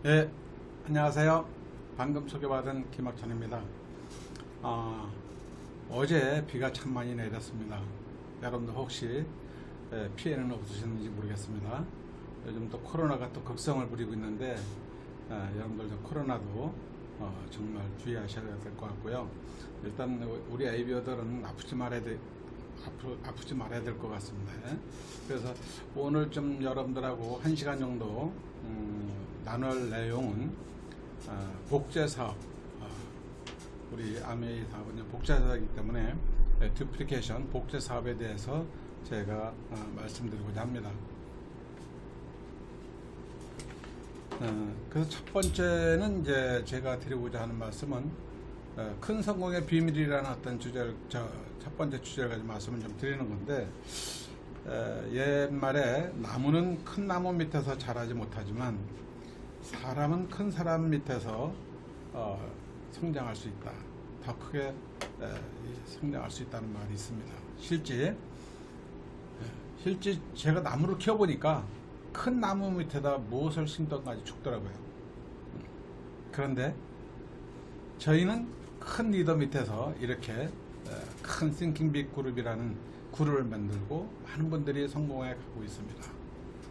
네, 안녕하세요. 방금 소개받은 김학천입니다. 어제 비가 참 많이 내렸습니다. 여러분들 혹시 피해는 없으셨는지 모르겠습니다. 요즘 또 코로나가 또 극성을 부리고 있는데 여러분들도 코로나도 정말 주의하셔야 될 것 같고요. 일단 우리 아이비어들은 아프지 말아야 될 것 같습니다. 그래서 오늘 좀 여러분들하고 1시간 정도 나눌 내용은 복제사업, 우리 아메이 사업은 복제사업이기 때문에 듀플리케이션 복제사업에 대해서 제가 말씀드리고자 합니다. 그래서 첫 번째는 이제 제가 드리고자 하는 말씀은 큰 성공의 비밀이라는 어떤 주제를 첫 번째 주제를 가지고 말씀을 좀 드리는 건데, 옛말에 나무는 큰 나무 밑에서 자라지 못하지만 사람은 큰 사람 밑에서 성장할 수 있다. 더 크게 성장할 수 있다는 말이 있습니다. 실제 제가 나무를 키워보니까 큰 나무 밑에다 무엇을 심던가지 죽더라고요. 그런데 저희는 큰 리더 밑에서 이렇게 큰 싱킹 빅 그룹이라는 그룹을 만들고 많은 분들이 성공해 가고 있습니다.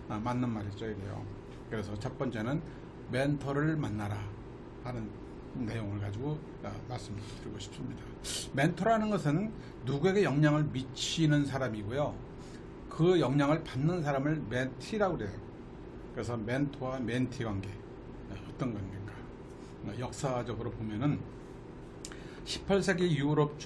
맞는 말이죠, 이게요. 그래서 첫 번째는 멘토를 만나라 하는 내용을 가지고 말씀드리고 싶습니다. 멘토라는 것은 누구에게 영향을 미치는 사람이고요. 그 영향을 받는 사람을 멘티라고 그래요. 그래서 멘토와 멘티 관계, 어떤 관계인가? 역사적으로 보면은 18세기 유럽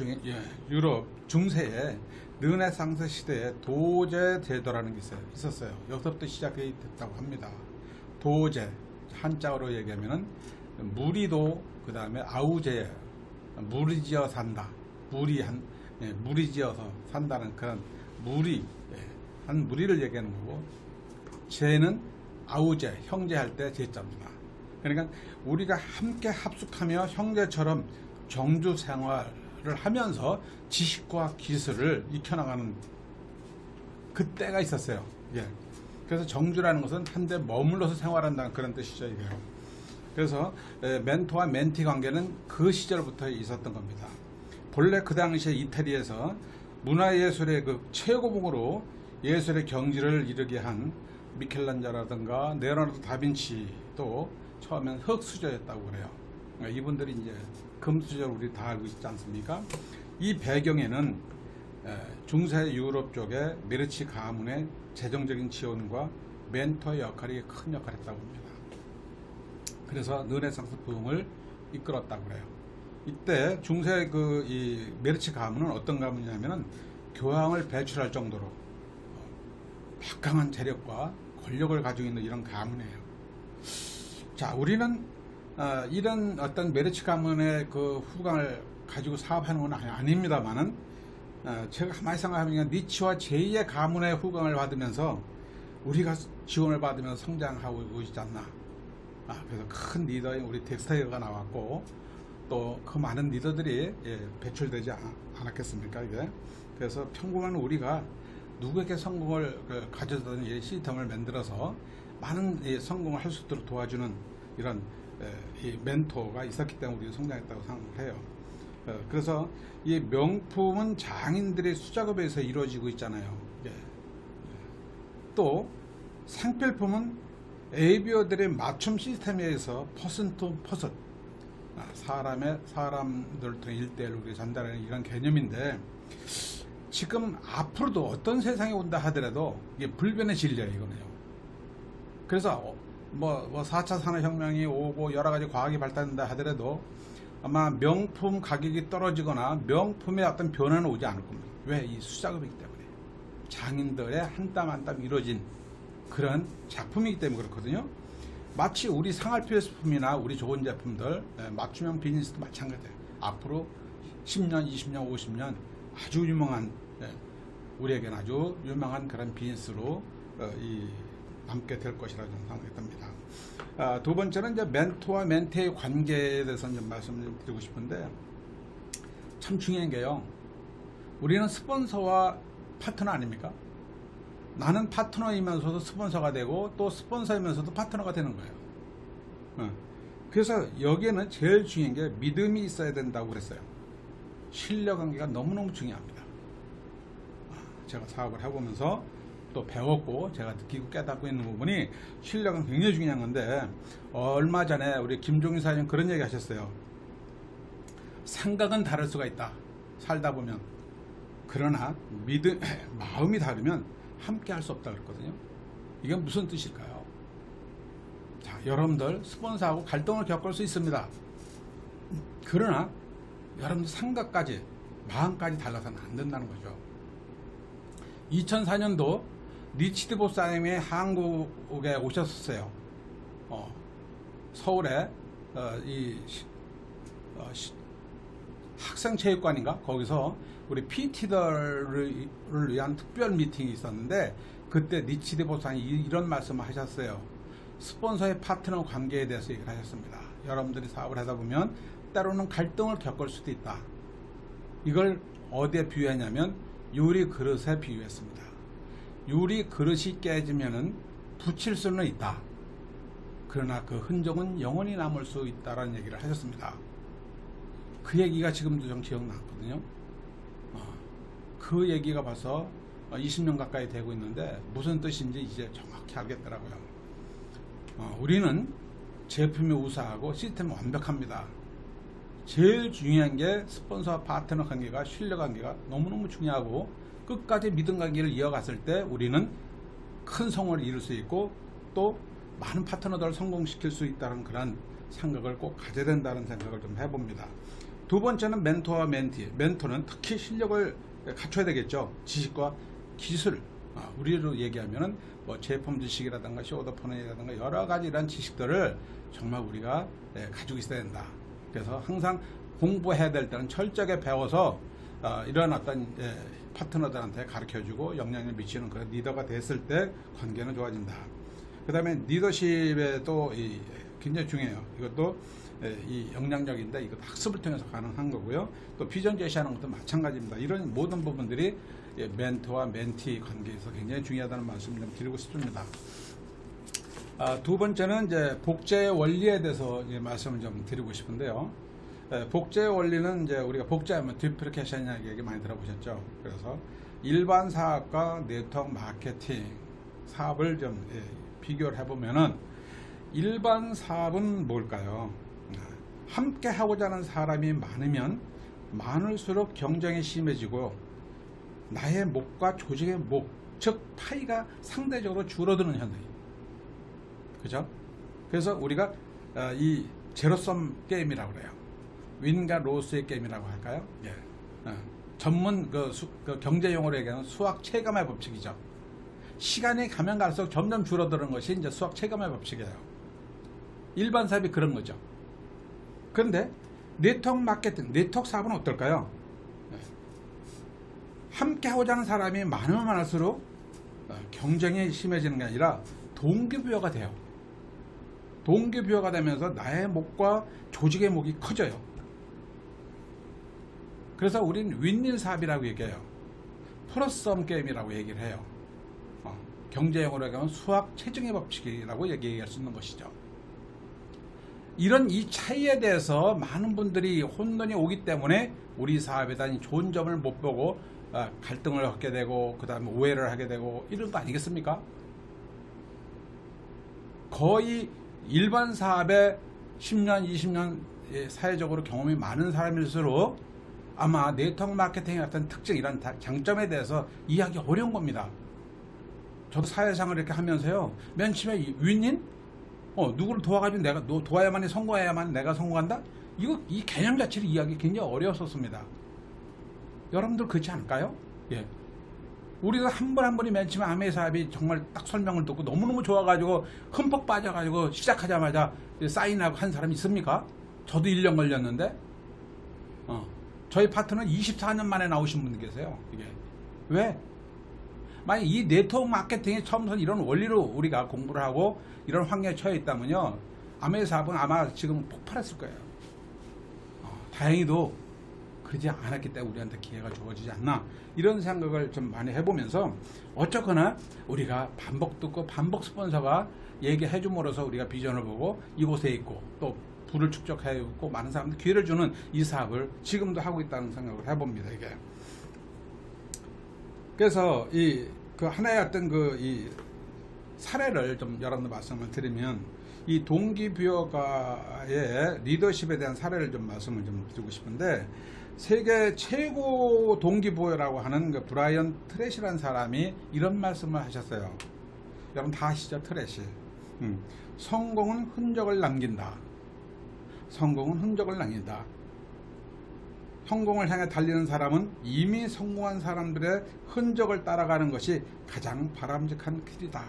중세에 르네상스 시대에 도제 제도라는 게 있었어요. 여기서부터 시작이 됐다고 합니다. 도제, 한자어로 얘기하면은 무리도, 그 다음에 아우제, 무리지어 산다. 무리지어서 산다는 그런 한 무리를 얘기하는 거고, 제는 아우제, 형제할 때 제자입니다. 그러니까 우리가 함께 합숙하며 형제처럼 정주 생활을 하면서 지식과 기술을 익혀나가는 그때가 있었어요. 예. 그래서 정주라는 것은 한데 머물러서 생활한다는 그런 뜻이죠, 이게요. 그래서 멘토와 멘티 관계는 그 시절부터 있었던 겁니다. 본래 그 당시에 이태리에서 문화예술의 그 최고봉으로 예술의 경지를 이르게 한 미켈란젤로라든가 레오나르도 다빈치도 처음엔 흙수저였다고 그래요. 그러니까 이분들이 이제 금수저를 우리 다 알고 있지 않습니까? 이 배경에는 중세 유럽 쪽의 메르치 가문의 재정적인 지원과 멘토의 역할이 큰 역할을 했다고 합니다. 그래서 르네상스 부흥을 이끌었다고 그래요. 이때 중세 이 메르치 가문은 어떤 가문이냐면은 교황을 배출할 정도로 막강한 재력과 권력을 가지고 있는 이런 가문이에요. 자, 우리는 이런 어떤 메르치 가문의 그 후광을 가지고 사업하는 건 아닙니다만은, 제가 가만히 생각하면 니치와 제2의 가문의 후광을 받으면서 우리가 지원을 받으면서 성장하고 있지 않나. 그래서 큰 리더인 우리 덱스터가 나왔고, 또 그 많은 리더들이 배출되지 않았겠습니까, 이게. 그래서 평범한 우리가 누구에게 성공을 가져다는 이 시스템을 만들어서 많은 성공을 할 수 있도록 도와주는 이런 이 멘토가 있었기 때문에 우리가 성장했다고 생각을 해요. 그래서 이 명품은 장인들의 수작업에 의해서 이루어지고 있잖아요. 또 생필품은 에이비어들의 맞춤 시스템에 의해서 퍼슨 투 퍼슨, 사람들 통해 1대1로 우리 전달하는 이런 개념인데, 지금 앞으로도 어떤 세상이 온다 하더라도 이게 불변의 진리예요, 이거는요. 그래서 뭐 4차 산업혁명이 오고 여러 가지 과학이 발달한다 하더라도 아마 명품 가격이 떨어지거나 명품의 어떤 변화는 오지 않을 겁니다. 왜? 이 수작업이기 때문에. 장인들의 한 땀 한 땀 이루어진 그런 작품이기 때문에 그렇거든요. 마치 우리 생활 필수품이나 우리 좋은 제품들, 맞춤형 비즈니스도 마찬가지예요. 앞으로 10년, 20년, 50년 아주 유명한, 우리에게는 아주 유명한 그런 비즈니스로 남게 될 것이라고 생각이 듭니다. 두 번째는 이제 멘토와 멘티의 관계에 대해서 좀 말씀을 드리고 싶은데, 참 중요한 게요. 우리는 스폰서와 파트너 아닙니까? 나는 파트너이면서도 스폰서가 되고 또 스폰서이면서도 파트너가 되는 거예요. 그래서 여기에는 제일 중요한 게 믿음이 있어야 된다고 그랬어요. 신뢰관계가 너무너무 중요합니다. 제가 사업을 해보면서 또 배웠고 제가 느끼고 깨닫고 있는 부분이 신뢰관계 굉장히 중요한 건데, 얼마 전에 우리 김종인 사장님 그런 얘기 하셨어요. 생각은 다를 수가 있다, 살다 보면. 그러나 마음이 다르면 함께 할 수 없다 그랬거든요. 이게 무슨 뜻일까요? 자, 여러분들 스폰서하고 갈등을 겪을 수 있습니다. 그러나 여러분들 생각까지 마음까지 달라서는 안 된다는 거죠. 2004년도 리치드 보사님이 한국에 오셨었어요. 서울에 학생체육관인가? 거기서 우리 PT들을 위한 특별 미팅이 있었는데, 그때 리치드 보사님이 이런 말씀을 하셨어요. 스폰서의 파트너 관계에 대해서 얘기를 하셨습니다. 여러분들이 사업을 하다 보면 때로는 갈등을 겪을 수도 있다. 이걸 어디에 비유했냐면 유리 그릇에 비유했습니다. 유리 그릇이 깨지면은 붙일 수는 있다. 그러나 그 흔적은 영원히 남을 수 있다라는 얘기를 하셨습니다. 그 얘기가 지금도 좀 기억나거든요. 그 얘기가 벌써 20년 가까이 되고 있는데 무슨 뜻인지 이제 정확히 알겠더라고요. 우리는 제품이 우수하고 시스템이 완벽합니다. 제일 중요한 게 스폰서와 파트너 관계가, 신뢰 관계가 너무너무 중요하고, 끝까지 믿음 관계를 이어갔을 때 우리는 큰 성공을 이룰 수 있고 또 많은 파트너들을 성공시킬 수 있다는 그런 생각을 꼭 가져야 된다는 생각을 좀 해봅니다. 두 번째는 멘토와 멘티. 멘토는 특히 실력을 갖춰야 되겠죠. 지식과 기술. 우리로 얘기하면은 뭐 제품 지식이라든가 쇼더퍼널이라든가 여러 가지 이런 지식들을 정말 우리가 가지고 있어야 된다. 그래서 항상 공부해야 될 때는 철저하게 배워서 이런 어떤 파트너들한테 가르쳐주고 영향을 미치는 그런 리더가 됐을 때 관계는 좋아진다. 그 다음에 리더십에도 굉장히 중요해요. 이것도 이 역량력인데 이것도 학습을 통해서 가능한 거고요. 또 비전 제시하는 것도 마찬가지입니다. 이런 모든 부분들이 멘토와 멘티 관계에서 굉장히 중요하다는 말씀을 좀 드리고 싶습니다. 두 번째는 이제 복제의 원리에 대해서 말씀을 좀 드리고 싶은데요. 복제의 원리는 이제 우리가 복제하면 디프리케이션이라는 얘기 많이 들어보셨죠. 그래서 일반 사업과 네트워크 마케팅 사업을 좀 비교를 해보면은, 일반 사업은 뭘까요? 함께 하고자 하는 사람이 많으면 많을수록 경쟁이 심해지고 나의 목과 조직의 목, 즉 파이가 상대적으로 줄어드는 현상이에요. 그죠? 그래서 우리가 이 제로섬 게임이라고 그래요. 윈과 로스의 게임이라고 할까요? 예. 전문 그 경제 용어로 얘기하는 수학 체감의 법칙이죠. 시간이 가면 갈수록 점점 줄어드는 것이 이제 수학 체감의 법칙이에요. 일반 사업이 그런 거죠. 그런데 네트워크 마케팅, 네트워크 사업은 어떨까요? 함께 하고자 하는 사람이 많으면 많을수록 경쟁이 심해지는 게 아니라 동기부여가 돼요. 동기부여가 되면서 나의 목과 조직의 목이 커져요. 그래서 우리는 윈윈 사업이라고 얘기해요. 플러스썸 게임이라고 얘기를 해요. 경제용어로 얘기하면 수학 체증의 법칙이라고 얘기할 수 있는 것이죠. 이런 이 차이에 대해서 많은 분들이 혼돈이 오기 때문에 우리 사업에 대한 좋은 점을 못 보고 갈등을 갖게 되고 그 다음에 오해를 하게 되고 이런 거 아니겠습니까? 거의 일반 사업에 10년, 20년 사회적으로 경험이 많은 사람일수록 아마 네트워크 마케팅의 어떤 특징, 이런 장점에 대해서 이해하기 어려운 겁니다. 저도 사회생활을 이렇게 하면서요, 맨 처음에 윈윈? 누구를 도와가지고 내가 도와야만이 성공해야만 내가 성공한다? 이 개념 자체를 이해하기 굉장히 어려웠었습니다. 여러분들 그렇지 않을까요? 예. 우리가 한 번 한 번이 맨 처음에 아메 사업이 정말 딱 설명을 듣고 너무너무 좋아가지고 흠뻑 빠져가지고 시작하자마자 사인하고 한 사람이 있습니까? 저도 1년 걸렸는데, 저희 파트너는 24년 만에 나오신 분 계세요. 이게 왜? 만약 이 네트워크 마케팅이 처음부터 이런 원리로 우리가 공부를 하고 이런 환경에 처해 있다면요, 아메 사업은 아마 지금 폭발했을 거예요. 다행히도 그러지 않았기 때문에 우리한테 기회가 주어지지 않나, 이런 생각을 좀 많이 해보면서 어쨌거나 우리가 반복 듣고 반복 스폰서가 얘기해 줌으로써 우리가 비전을 보고 이곳에 있고 또 부를 축적해 있고 많은 사람들 기회를 주는 이 사업을 지금도 하고 있다는 생각을 해봅니다. 이게 그래서 그 하나의 어떤 이 사례를 좀 여러분들 말씀을 드리면, 이 동기부여가의 리더십에 대한 사례를 좀 말씀을 좀 드리고 싶은데, 세계 최고 동기부여라고 하는 그 브라이언 트레시라는 사람이 이런 말씀을 하셨어요. 여러분 다 아시죠? 트레시. 성공은 흔적을 남긴다. 성공은 흔적을 남긴다. 성공을 향해 달리는 사람은 이미 성공한 사람들의 흔적을 따라가는 것이 가장 바람직한 길이다.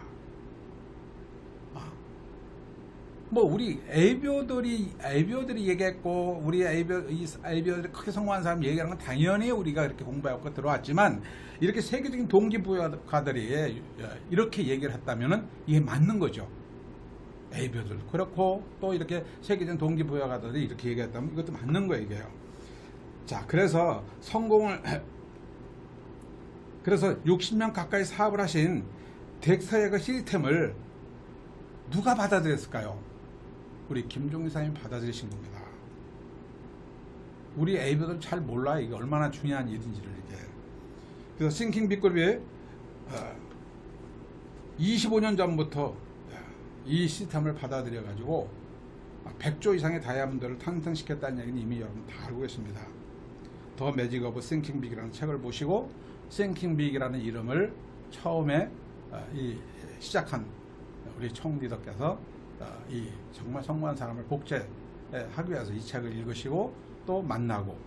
뭐 우리 ABO들이 얘기했고, 우리 ABO들이 크게 성공한 사람 얘기하는 건 당연히 우리가 이렇게 공부하고 들어왔지만, 이렇게 세계적인 동기부여가들이 이렇게 얘기를 했다면은 이게 맞는 거죠. ABO들 그렇고 또 이렇게 세계적인 동기부여가들이 이렇게 얘기했다면 이것도 맞는 거예요, 이게요. 자, 그래서 그래서 60년 가까이 사업을 하신 덱스터의 그 시스템을 누가 받아들였을까요? 우리 김종희 사장님이 받아들이신 겁니다. 우리 ABO들 잘 몰라, 이게 얼마나 중요한 일인지를. 이게 그래서 싱킹 빅그룹이 25년 전부터 이 시스템을 받아들여 가지고 100조 이상의 다이아몬드를 탄생시켰다는 얘기는 이미 여러분 다 알고 계십니다. 더 매직 오브 싱킹 빅이라는 책을 보시고, 싱킹 빅이라는 이름을 처음에 시작한 우리 총리더께서 이 정말 성공한 사람을 복제하기 위해서 이 책을 읽으시고 또 만나고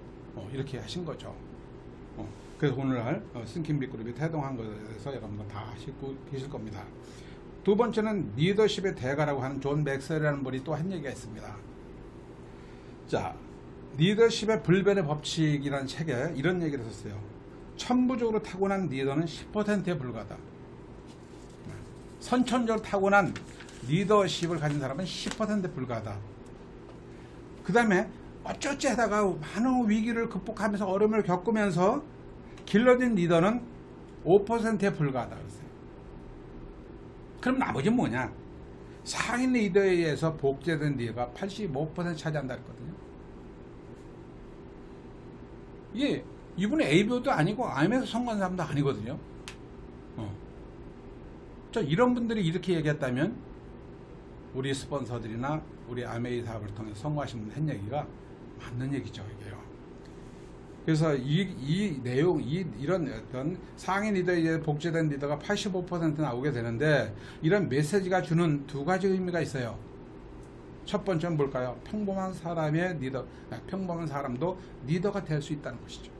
이렇게 하신 거죠. 그래서 오늘날 싱킹 빅 그룹이 태동한 것에 대해서 여러분들 다 아시고 계실 겁니다. 두 번째는 리더십의 대가라고 하는 존 맥스웰이라는 분이 또 한 얘기가 있습니다. 자, 리더십의 불변의 법칙이라는 책에 이런 얘기를 썼어요. 천부적으로 타고난 리더는 10%에 불과하다. 선천적으로 타고난 리더십을 가진 사람은 10%에 불과하다. 그 다음에 어쩌지 하다가 많은 위기를 극복하면서 어려움을 겪으면서 길러진 리더는 5%에 불과하다 그랬어요. 그럼 나머지는 뭐냐? 상인 리더에 의해서 복제된 리더가 85% 차지한다 그랬거든요. 이분은 ABO도 아니고 IM에서 성공한 사람도 아니거든요. 이런 분들이 이렇게 얘기했다면 우리 스폰서들이나 우리 IMA 사업을 통해 성공하신 분 한 얘기가 맞는 얘기죠, 이게요. 그래서 이 내용, 이런 어떤 상인 리더에 복제된 리더가 85% 나오게 되는데, 이런 메시지가 주는 두 가지 의미가 있어요. 첫 번째는 뭘까요? 평범한 사람의 리더, 평범한 사람도 리더가 될 수 있다는 것이죠.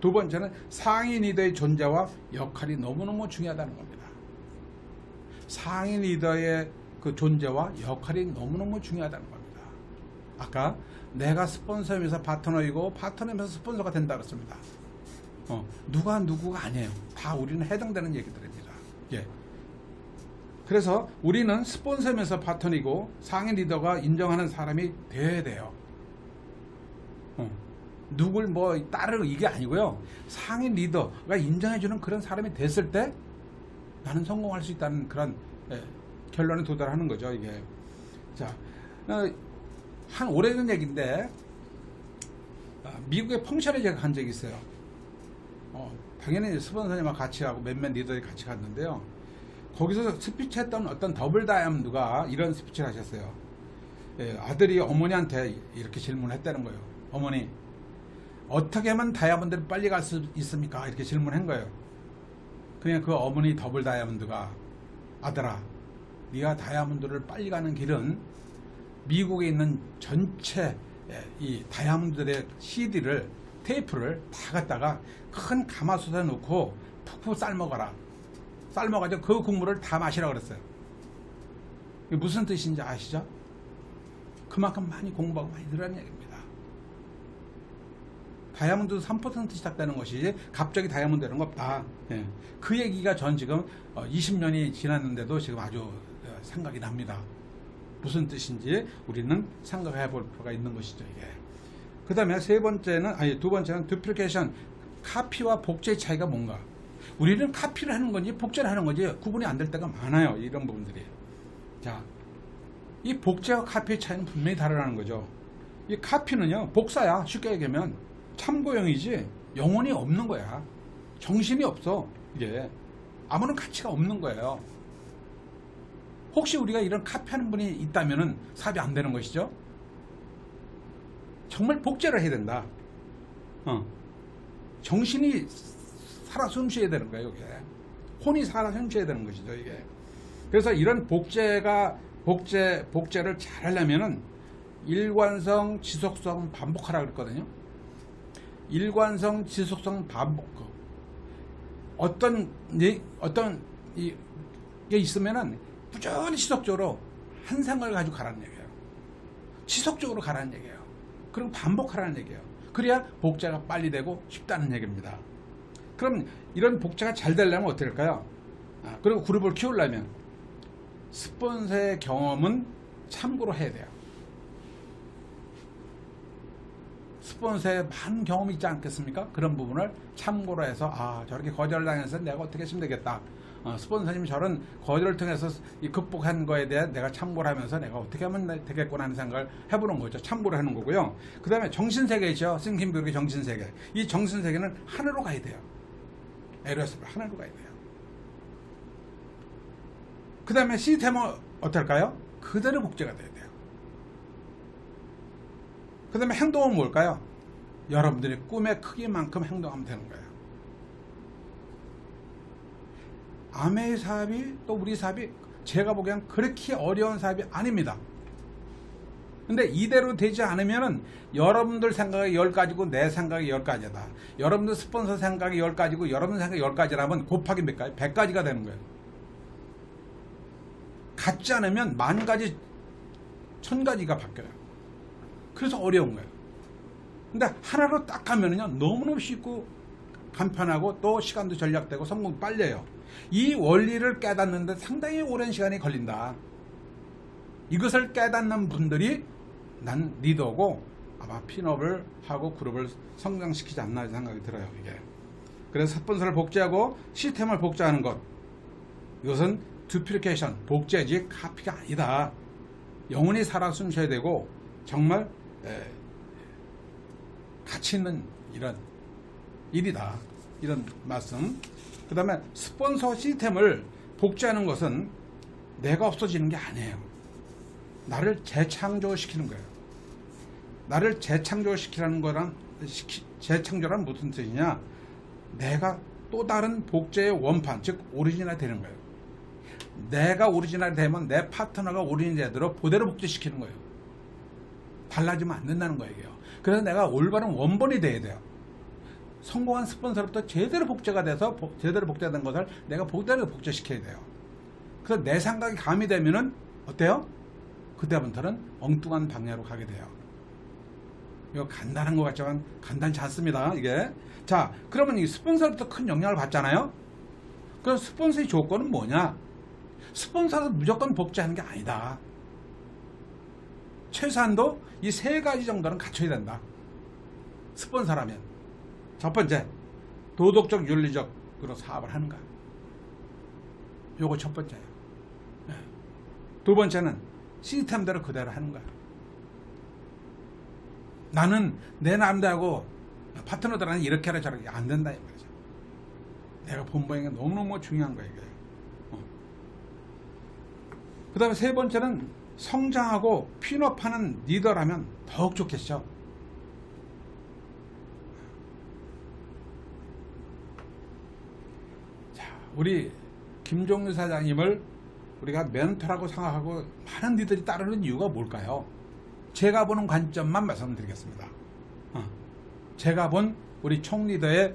두 번째는 상인 리더의 존재와 역할이 너무너무 중요하다는 겁니다. 상인 리더의 그 존재와 역할이 너무너무 중요하다는 겁니다. 아까 내가 스폰서이면서 파트너이고 파트너이면서 스폰서가 된다 그랬습니다. 누구가 아니에요. 다 우리는 해당되는 얘기들입니다. 예. 그래서 우리는 스폰서면서 파트너이고 상인 리더가 인정하는 사람이 되어야 돼요. 누굴 따르고 이게 아니고요. 상인 리더가 인정해주는 그런 사람이 됐을 때 나는 성공할 수 있다는 그런 결론에 도달하는 거죠, 이게. 자, 한 오래전 얘기인데, 미국의 펑션에 제가 간 적이 있어요. 당연히 스폰서님과 같이 가고 몇몇 리더들이 같이 갔는데요. 거기서 스피치 했던 어떤 더블 다이아몬드가 이런 스피치를 하셨어요. 아들이 어머니한테 이렇게 질문을 했다는 거예요. 어머니, 어떻게 하면 다이아몬드를 빨리 갈 수 있습니까? 이렇게 질문한 거예요. 그냥 그 어머니 더블 다이아몬드가, 아들아, 네가 다이아몬드를 빨리 가는 길은 미국에 있는 전체 이 다이아몬드들의 CD를, 테이프를 다 갖다가 큰 가마솥에 넣고 푹푹 삶아가라. 삶아가지고 그 국물을 다 마시라 그랬어요. 이게 무슨 뜻인지 아시죠? 그만큼 많이 공부하고 많이 들으라는 얘기입니다. 다이아몬드도 3% 시작되는 것이지 갑자기 다이아몬드 되는 거 없다. 예. 그 얘기가 전 지금 20년이 지났는데도 지금 아주 생각이 납니다. 무슨 뜻인지 우리는 생각해 볼 필요가 있는 것이죠, 이게. 그 다음에 두 번째는 duplication, 카피와 복제의 차이가 뭔가. 우리는 카피를 하는 건지 복제를 하는 건지 구분이 안 될 때가 많아요. 이런 부분들이. 자, 이 복제와 카피의 차이는 분명히 다르다는 거죠. 이 카피는요, 복사야. 쉽게 얘기하면 참고용이지 영혼이 없는 거야. 정신이 없어. 이게 아무런 가치가 없는 거예요. 혹시 우리가 이런 카피하는 분이 있다면은 사업이 안 되는 것이죠. 정말 복제를 해야 된다. 정신이 살아 숨쉬어야 되는 거예요. 이게 혼이 살아 숨쉬어야 되는 것이죠. 이게 그래서 이런 복제를 잘 하려면은 일관성, 지속성, 반복하라 그랬거든요. 일관성, 지속성, 반복. 어떤 게 있으면은 꾸준히 지속적으로 한 생각을 가지고 가라는 얘기예요. 지속적으로 가라는 얘기예요. 그리고 반복하라는 얘기예요. 그래야 복제가 빨리 되고 쉽다는 얘기입니다. 그럼 이런 복제가 잘 되려면 어떻게 할까요? 그리고 그룹을 키우려면 스폰서의 경험은 참고로 해야 돼요. 스폰서의 많은 경험이 있지 않겠습니까? 그런 부분을 참고로 해서 저렇게 거절을 당해서 내가 어떻게 했으면 되겠다. 스폰서님 저런 거절을 통해서 극복한 거에 대해 내가 참고를 하면서 내가 어떻게 하면 되겠구나 하는 생각을 해보는 거죠. 참고를 하는 거고요. 그 다음에 정신세계죠. 싱킹뷰의 정신세계. 이 정신세계는 하나로 가야 돼요. LOS로 하나로 가야 돼요. 그 다음에 시스템은 어떨까요? 그대로 복제가 돼야 돼요. 그 다음에 행동은 뭘까요? 여러분들이 꿈의 크기만큼 행동하면 되는 거예요. 아메의 사업이 또 우리 사업이 제가 보기엔 그렇게 어려운 사업이 아닙니다. 근데 이대로 되지 않으면은 여러분들 생각이 10가지고 내 생각이 10가지다. 여러분들 스폰서 생각이 10가지고 여러분 생각이 10가지라면 곱하기 몇 가지? 100가지가 되는 거예요. 같지 않으면 10,000가지, 1000가지가 바뀌어요. 그래서 어려운 거예요. 근데 하나로 딱 하면은요, 너무너무 쉽고 간편하고 또 시간도 절약되고 성공 빨려요. 이 원리를 깨닫는데 상당히 오랜 시간이 걸린다. 이것을 깨닫는 분들이 난 리더고 아마 핀업을 하고 그룹을 성장시키지 않나 생각이 들어요. 이게. 그래서 스폰서를 복제하고 시스템을 복제하는 것, 이것은 duplication, 복제지 카피가 아니다. 영원히 살아 숨쉬어야 되고 정말 가치 있는 이런 일이다. 이런 말씀. 그 다음에 스폰서 시스템을 복제하는 것은 내가 없어지는 게 아니에요. 나를 재창조시키는 거예요. 나를 재창조시키라는 거란, 재창조란 무슨 뜻이냐? 내가 또 다른 복제의 원판, 즉 오리지널이 되는 거예요. 내가 오리지널이 되면 내 파트너가 오리지널이 되도록 그대로 복제시키는 거예요. 달라지면 안 된다는 거예요. 그래서 내가 올바른 원본이 돼야 돼요. 성공한 스폰서로부터 제대로 복제가 돼서 제대로 복제된 것을 내가 그대로 복제시켜야 돼요. 그래서 내 생각이 가미되면은 어때요? 그때부터는 엉뚱한 방향으로 가게 돼요. 이거 간단한 것 같지만 간단치 않습니다. 이게. 자, 그러면 이 스폰서로부터 큰 영향을 받잖아요. 그럼 스폰서의 조건은 뭐냐? 스폰서는 무조건 복제하는 게 아니다. 최소한도 이 3가지 정도는 갖춰야 된다. 스폰서라면. 첫 번째, 도덕적 윤리적으로 사업을 하는가. 요거 첫 번째예요. 두 번째는 시스템대로 그대로 하는가. 나는 내 남자하고 파트너들한테 이렇게 하라 저렇게 안 된다 이 말이죠. 내가 본보이는 게 너무너무 중요한 거예요. 이게. 그 다음에 세 번째는 성장하고 핀업하는 리더라면 더욱 좋겠죠. 자, 우리 김종규 사장님을 우리가 멘토라고 생각하고 많은 리더들이 따르는 이유가 뭘까요? 제가 보는 관점만 말씀드리겠습니다. 제가 본 우리 총리더의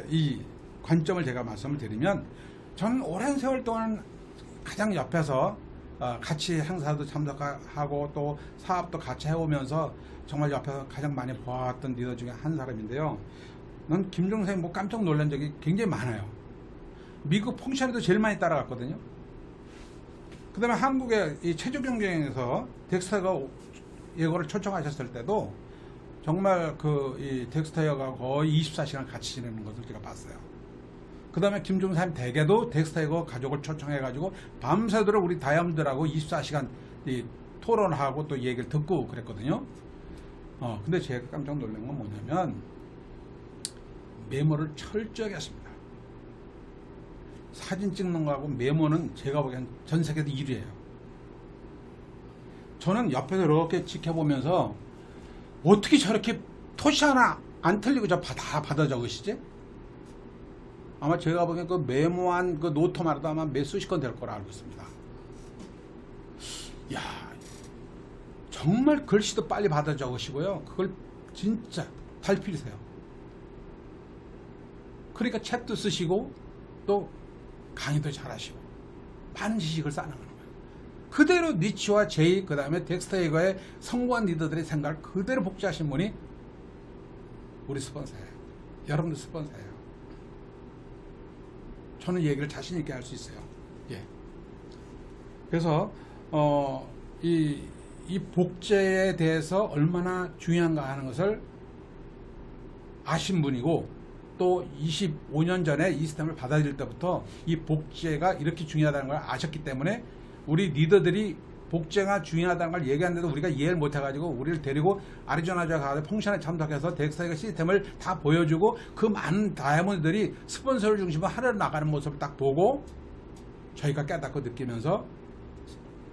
이 관점을 제가 말씀을 드리면, 저는 오랜 세월 동안 가장 옆에서 같이 행사도 참석하고 또 사업도 같이 해오면서 정말 옆에서 가장 많이 보았던 리더 중에 한 사람인데요. 난 김종규 선생님 뭐 깜짝 놀란 적이 굉장히 많아요. 미국 펑션에도 제일 많이 따라갔거든요. 그 다음에 한국의 이 체조 경쟁에서 덱스터가 예고를 초청하셨을 때도 정말 이 덱스터이어가 거의 24시간 같이 지내는 것을 제가 봤어요. 그 다음에 김종민 사장님 댁에도 덱스터이어 가족을 초청해가지고 밤새도록 우리 다이아몬드들하고 24시간 토론하고 또 얘기를 듣고 그랬거든요. 근데 제가 깜짝 놀란 건 뭐냐면 메모를 철저하게 했습니다. 사진 찍는 거하고 메모는 제가 보기엔 전 세계도 1위예요. 저는 옆에서 이렇게 지켜보면서 어떻게 저렇게 토시 하나 안 틀리고 다 받아 적으시지? 아마 제가 보기엔 그 메모한 그 노트만 해도 아마 몇 수십 건 될 거라 알고 있습니다. 야, 정말 글씨도 빨리 받아 적으시고요. 그걸 진짜 달필이세요. 그러니까 책도 쓰시고 또 강의도 잘하시고 많은 지식을 쌓아나가는 거예요. 그대로 니치와 제이 그 다음에 덱스터이거의 성공한 리더들의 생각을 그대로 복제하신 분이 우리 스폰서예요. 여러분들 스폰서예요. 저는 얘기를 자신 있게 할 수 있어요. 예. 그래서 이 복제에 대해서 얼마나 중요한가 하는 것을 아신 분이고 또 25년 전에 이 시스템을 받아들일 때부터 이 복제가 이렇게 중요하다는 걸 아셨기 때문에 우리 리더들이 복제가 중요하다는 걸 얘기하는데도 우리가 이해를 못해가지고 우리를 데리고 아리조나주에 가서 펑션에 참석해서 덱스터이거 시스템을 다 보여주고 그 많은 다이아몬드들이 스폰서를 중심으로 하늘을 나가는 모습을 딱 보고 저희가 깨닫고 느끼면서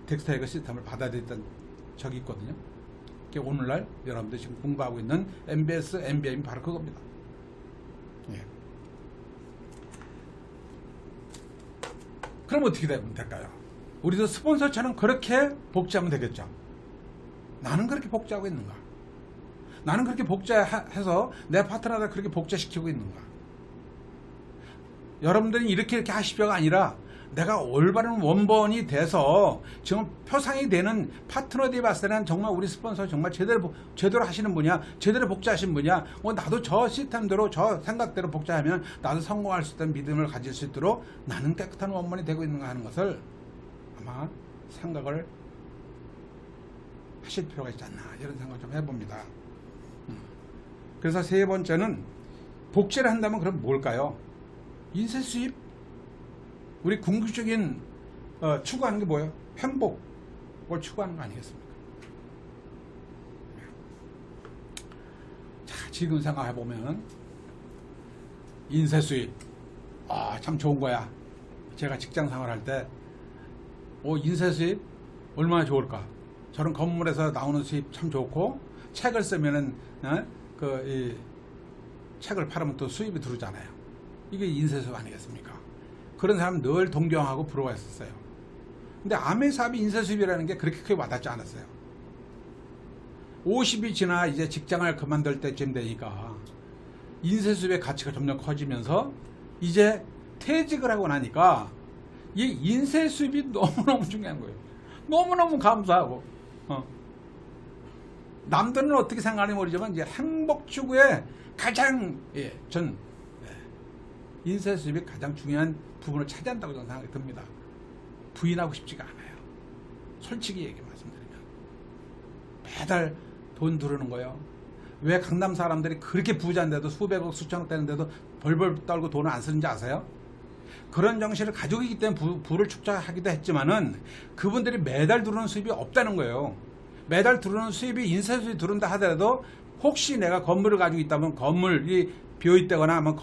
덱스터이거 시스템을 받아들였던 적이 있거든요. 오늘날 여러분들 지금 공부하고 있는 MBS, MBA는 바로 그겁니다. 예. 그럼 어떻게 되면 될까요? 우리도 스폰서처럼 그렇게 복제하면 되겠죠. 나는 그렇게 복제하고 있는가? 나는 그렇게 복제해서 내 파트너를 그렇게 복제시키고 있는가? 여러분들이 이렇게 하십시오가 아니라 내가 올바른 원본이 돼서 지금 표상이 되는 파트너들이 봤을 때는 정말 우리 스폰서 정말 제대로 하시는 분이야, 제대로 복제하신 분이야. 나도 저 시스템대로 저 생각대로 복제하면 나도 성공할 수 있다는 믿음을 가질 수 있도록 나는 깨끗한 원본이 되고 있는가 하는 것을 아마 생각을 하실 필요가 있지 않나 이런 생각을 좀 해봅니다. 그래서 세 번째는 복제를 한다면 그럼 뭘까요? 인쇄 수입. 우리 궁극적인 추구하는 게 뭐예요? 행복을 추구하는 거 아니겠습니까? 자, 지금 생각해보면 인쇄 수입 참 좋은 거야. 제가 직장 생활할 때 인쇄 수입 얼마나 좋을까? 저런 건물에서 나오는 수입 참 좋고 책을 쓰면은 이 책을 팔으면 또 수입이 들어오잖아요. 이게 인쇄 수입 아니겠습니까? 그런 사람 늘 동경하고 부러워했었어요. 근데 아메 사업이 인쇄 수입이라는 게 그렇게 크게 와닿지 않았어요. 50이 지나 이제 직장을 그만둘 때쯤 되니까 인쇄 수입의 가치가 점점 커지면서 이제 퇴직을 하고 나니까 이 인쇄 수입이 너무너무 중요한 거예요. 너무너무 감사하고 남들은 어떻게 생각하는지 모르지만 이제 행복 추구에 가장 인쇄 수입이 가장 중요한 부분을 차지한다고 저는 생각이 듭니다. 부인하고 싶지가 않아요. 솔직히 얘기 말씀드리면 매달 돈 들어오는 거예요. 왜 강남 사람들이 그렇게 부자인데도 수백억 수천억 되는데도 벌벌 떨고 돈을 안 쓰는지 아세요? 그런 정신을 가지고 있기 때문에 부를 축적하기도 했지만은 그분들이 매달 들어오는 수입이 없다는 거예요. 매달 들어오는 수입이 인쇄 수입이 들어온다 하더라도 혹시 내가 건물을 가지고 있다면 건물이 비어있다거나 아니면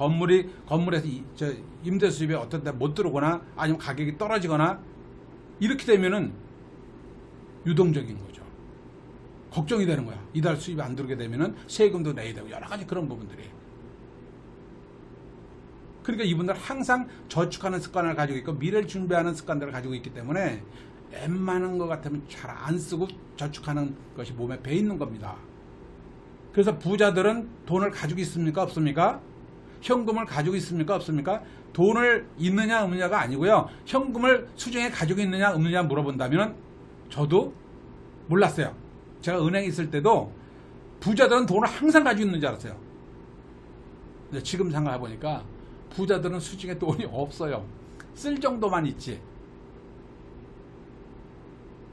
건물에서 임대 수입이 어떤 때 못 들어오거나 아니면 가격이 떨어지거나 이렇게 되면은 유동적인 거죠. 걱정이 되는 거야. 이달 수입이 안 들어오게 되면은 세금도 내야 되고 여러 가지 그런 부분들이. 그러니까 이분들 항상 저축하는 습관을 가지고 있고 미래를 준비하는 습관들을 가지고 있기 때문에 웬만한 것 같으면 잘 안 쓰고 저축하는 것이 몸에 배 있는 겁니다. 그래서 부자들은 돈을 가지고 있습니까? 없습니까? 현금을 가지고 있습니까? 없습니까? 돈을 있느냐 없느냐가 아니고요. 현금을 수중에 가지고 있느냐 없느냐 물어본다면 저도 몰랐어요. 제가 은행에 있을 때도 부자들은 돈을 항상 가지고 있는 줄 알았어요. 근데 지금 생각해보니까 부자들은 수중에 돈이 없어요. 쓸 정도만 있지.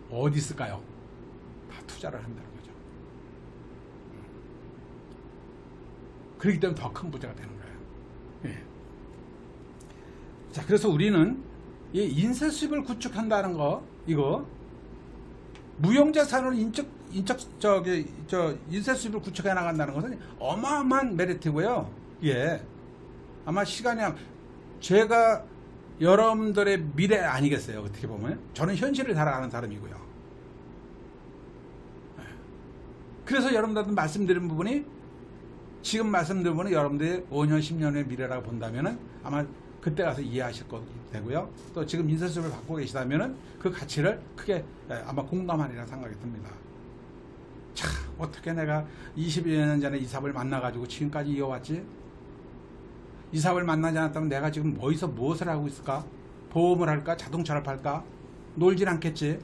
어디 있을까요? 다 투자를 한다는 거죠. 그렇기 때문에 더 큰 부자가 되는 거예요. 예. 자, 그래서 우리는 이 인쇄 수입을 구축한다는 거, 이거 무형자산으로 인쇄 수입을 구축해 나간다는 것은 어마어마한 메리트고요. 예. 아마 시간이 제가 여러분들의 미래 아니겠어요? 어떻게 보면 저는 현실을 살아가는 사람이고요. 그래서 여러분들한테 말씀드린 부분이 지금 말씀드린 부분은 여러분들이 5년 10년 후의 미래라고 본다면은 아마 그때 가서 이해하실 거 되고요. 또 지금 인쇄수입을 받고 계시다면은 그 가치를 크게 아마 공감하리라 생각이 듭니다. 자, 어떻게 내가 22년 전에 이 사업을 만나가지고 지금까지 이어왔지? 이 사업을 만나지 않았다면 내가 지금 어디서 무엇을 하고 있을까? 보험을 할까? 자동차를 팔까? 놀진 않겠지?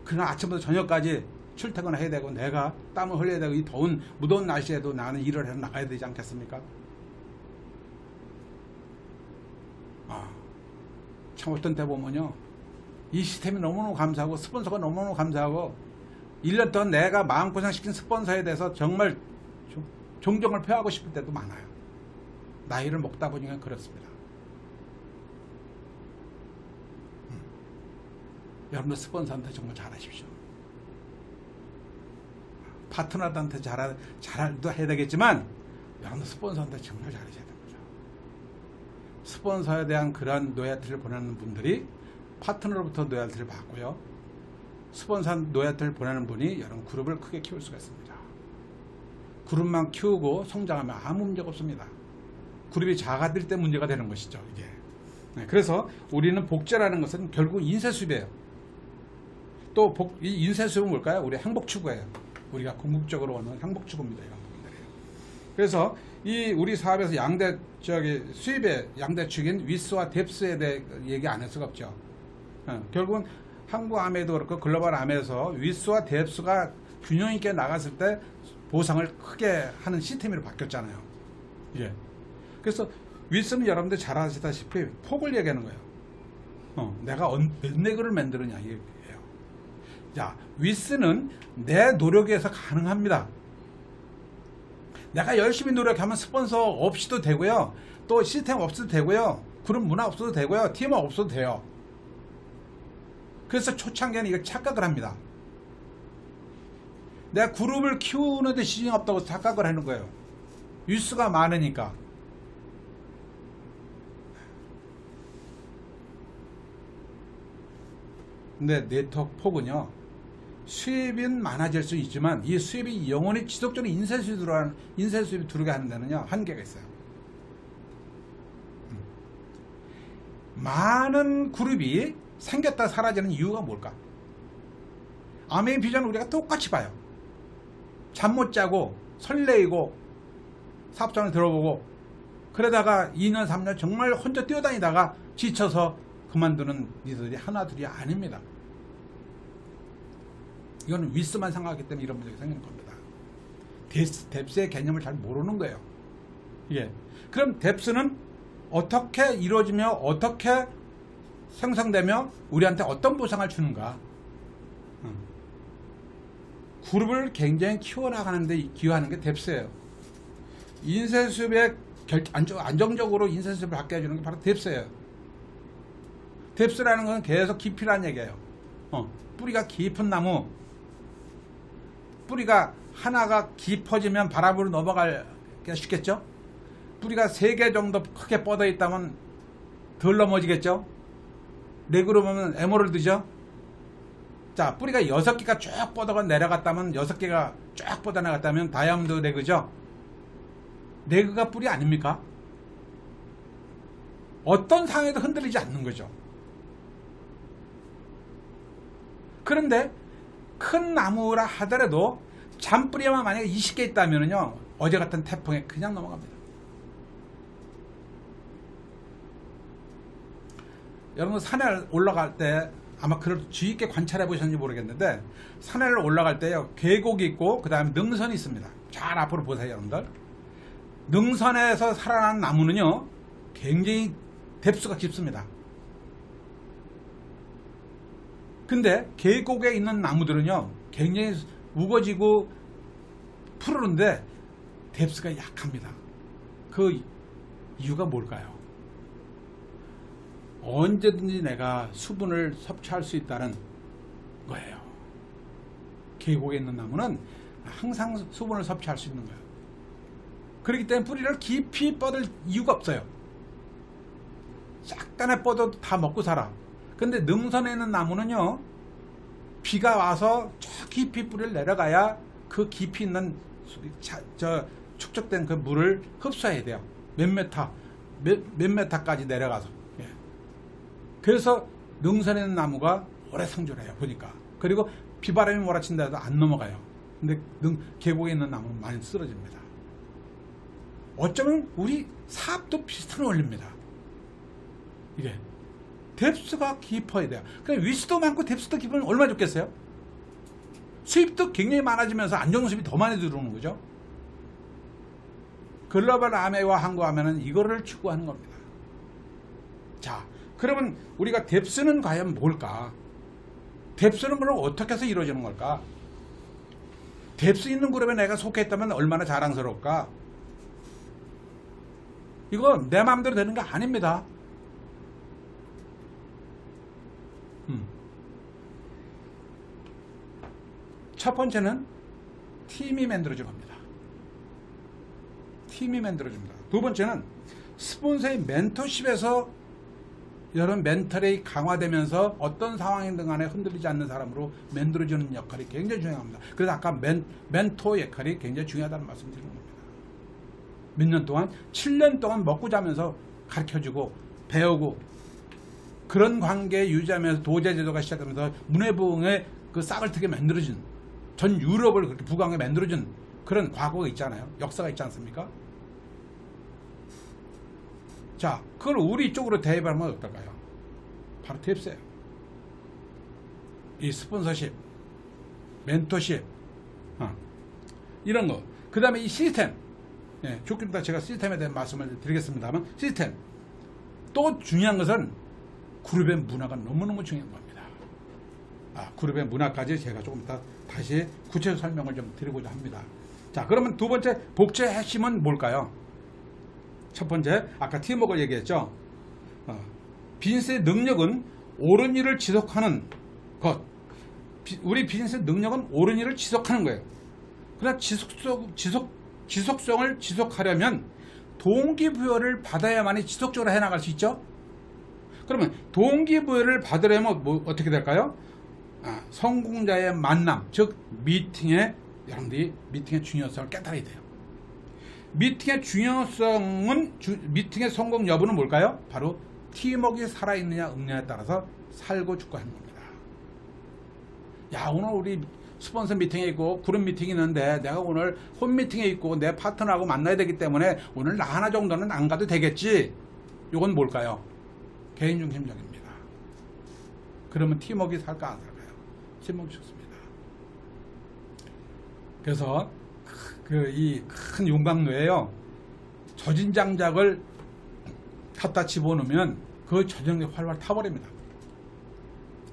그러나 아침부터 저녁까지 출퇴근을 해야 되고 내가 땀을 흘려야 되고 이 더운 무더운 날씨에도 나는 일을 해 나가야 되지 않겠습니까? 참 어떤 때 보면요, 이 시스템이 너무너무 감사하고 스폰서가 너무너무 감사하고 1년 동안 내가 마음고생시킨 스폰서에 대해서 정말 존경을 표하고 싶을 때도 많아요. 나이를 먹다 보니까 그렇습니다. 여러분들 스폰서한테 정말 잘하십시오. 파트너들한테 잘도 해야 되겠지만 여러분들 스폰서한테 정말 잘하셔야 됩니다. 스폰서에 대한 그런 노예트를 보내는 분들이 파트너로부터 노예트를 받고요. 스폰서 노예트를 보내는 분이 여러분 그룹을 크게 키울 수가 있습니다. 그룹만 키우고 성장하면 아무 문제가 없습니다. 그룹이 작아질 때 문제가 되는 것이죠. 이게. 네, 그래서 우리는 복제라는 것은 결국 인쇄수입이에요. 또 이 인쇄수입은 뭘까요? 우리 행복추구예요. 우리가 궁극적으로 오는 행복추구입니다. 이런 부분들이에요. 그래서 이 우리 사업에서 수입의 양대축인 위스와 뎁스에 대해 얘기 안 할 수가 없죠. 결국은 한국암에도 그렇고 글로벌암에서 위스와 뎁스가 균형 있게 나갔을 때 보상을 크게 하는 시스템으로 바뀌었잖아요. 예. 그래서 위스는 여러분들 잘 아시다시피 폭을 얘기하는 거예요. 내가 몇 레그를 만드느냐 이게요. 자, 위스는 내 노력에 의해서 가능합니다. 내가 열심히 노력하면 스폰서 없이도 되고요. 또 시스템 없어도 되고요. 그룹 문화 없어도 되고요. 팀 없어도 돼요. 그래서 초창기에는 이걸 착각을 합니다. 내가 그룹을 키우는데 시중이 없다고 착각을 하는 거예요. 위스가 많으니까. 근데 네트워크 폭은요, 수입은 많아질 수 있지만 이 수입이 영원히 지속적으로 인쇄수입이 들어오게 하는 데는요 한계가 있어요. 많은 그룹이 생겼다 사라지는 이유가 뭘까? 아메이 비전은 우리가 똑같이 봐요. 잠 못 자고 설레이고 사업장을 들어보고 그러다가 2년 3년 정말 혼자 뛰어다니다가 지쳐서 그만두는 니들이 하나둘이 아닙니다. 이거는 위스만 생각하기 때문에 이런 문제가 생기는 겁니다. 뎁스의 개념을 잘 모르는 거예요. 예. 그럼 뎁스는 어떻게 이루어지며 어떻게 생성되며 우리한테 어떤 보상을 주는가? 그룹을 굉장히 키워나가는데 기여하는 게 뎁스예요. 인쇄수입에 안정적으로 인쇄수입을 받게 해주는 게 바로 뎁스예요. 뎁스라는 건 계속 깊이라는 얘기예요. 뿌리가 깊은 나무, 뿌리가 하나가 깊어지면 바람으로 넘어가기가 쉽겠죠? 뿌리가 3개 정도 크게 뻗어 있다면 덜 넘어지겠죠? 4개로 보면 에메랄드죠? 자, 뿌리가 6개가 쭉 뻗어가 내려갔다면 6개가 쭉 뻗어 나갔다면 다이아몬드 레그죠? 레그가 뿌리 아닙니까? 어떤 상황에도 흔들리지 않는 거죠. 그런데 큰 나무라 하더라도 잔뿌리만 만약에 20개 있다면요 어제 같은 태풍에 그냥 넘어갑니다. 여러분 산에 올라갈 때 아마 그걸 주의 있게 관찰해 보셨는지 모르겠는데 산에 올라갈 때요 계곡이 있고 그 다음에 능선이 있습니다. 잘 앞으로 보세요 여러분들. 능선에서 살아난 나무는요 굉장히 뎁스가 깊습니다. 근데 계곡에 있는 나무들은요 굉장히 우거지고 푸르른데 뎁스가 약합니다. 그 이유가 뭘까요? 언제든지 내가 수분을 섭취할 수 있다는 거예요. 계곡에 있는 나무는 항상 수분을 섭취할 수 있는 거예요. 그렇기 때문에 뿌리를 깊이 뻗을 이유가 없어요. 약간의 뻗어도 다 먹고 살아. 근데 능선에 있는 나무는요, 비가 와서 저 깊이 뿌리를 내려가야 그 깊이 있는 축적된 그 물을 흡수해야 돼요. 몇 메타까지 내려가서. 예. 그래서 능선에 있는 나무가 오래 생존해요, 보니까. 그리고 비바람이 몰아친다해도 안 넘어가요. 근데 계곡에 있는 나무는 많이 쓰러집니다. 어쩌면 우리 사업도 비슷한 원리입니다. 이게 뎁스가 깊어야 돼요. 그러니까 위수도 많고 뎁스도 깊으면 얼마나 좋겠어요? 수입도 굉장히 많아지면서 안정 수입이 더 많이 들어오는 거죠. 글로벌 아메와 항구하면은 이거를 추구하는 겁니다. 자, 그러면 우리가 뎁스는 과연 뭘까? 뎁스는 그럼 어떻게 해서 이루어지는 걸까? 뎁스 있는 그룹에 내가 속해 있다면 얼마나 자랑스러울까? 이거 내 마음대로 되는 거 아닙니다. 첫 번째는 팀이 만들어진 겁니다. 팀이 만들어집니다. 두 번째는 스폰서의 멘토십에서 여러분 멘탈이 강화되면서 어떤 상황이든 간에 흔들리지 않는 사람으로 만들어주는 역할이 굉장히 중요합니다. 그래서 아까 멘토 역할이 굉장히 중요하다는 말씀 드리는 겁니다. 몇 년 동안 7년 동안 먹고 자면서 가르쳐주고 배우고 그런 관계 유지하면서 도제제도가 시작하면서 문해부흥의 그 싹을 트게 만들어진 전 유럽을 그렇게 부강하게 만들어준 그런 과거가 있잖아요. 역사가 있지 않습니까? 자, 그걸 우리 쪽으로 대입하면 어떨까요? 바로 뎁스예요. 이 스폰서십, 멘토십, 이런 거. 그 다음에 이 시스템. 예, 조금 이따 제가 시스템에 대한 말씀을 드리겠습니다만, 시스템. 또 중요한 것은 그룹의 문화가 너무너무 중요한 겁니다. 그룹의 문화까지 제가 조금 이따 다시 구체적 설명을 좀 드리고자 합니다. 자, 그러면 두 번째 복제의 핵심은 뭘까요? 첫 번째, 아까 팀워크를 얘기했죠. 비즈니스의 능력은 옳은 일을 지속하는 것. 우리 비즈니스의 능력은 옳은 일을 지속하는 거예요. 그러나 지속성을 지속하려면 동기부여를 받아야만이 지속적으로 해나갈 수 있죠. 그러면 동기부여를 받으려면 어떻게 될까요? 성공자의 만남, 즉 여러분들이 미팅의 중요성을 깨달아야 돼요. 미팅의 중요성은 미팅의 성공 여부는 뭘까요? 바로 팀워크가 살아있느냐 없느냐에 따라서 살고 죽고 하는 겁니다. 야, 오늘 우리 스폰서 미팅에 있고 그룹 미팅이 있는데 내가 오늘 홈 미팅에 있고 내 파트너하고 만나야 되기 때문에 오늘 나 하나 정도는 안 가도 되겠지. 이건 뭘까요? 개인중심적입니다. 그러면 팀워크가 살까 안 살까요? 팀워크 좋습니다. 그래서 이 큰 용광로에요, 젖은 장작을 갖다 집어넣으면 그 젖은 게 활활 타버립니다.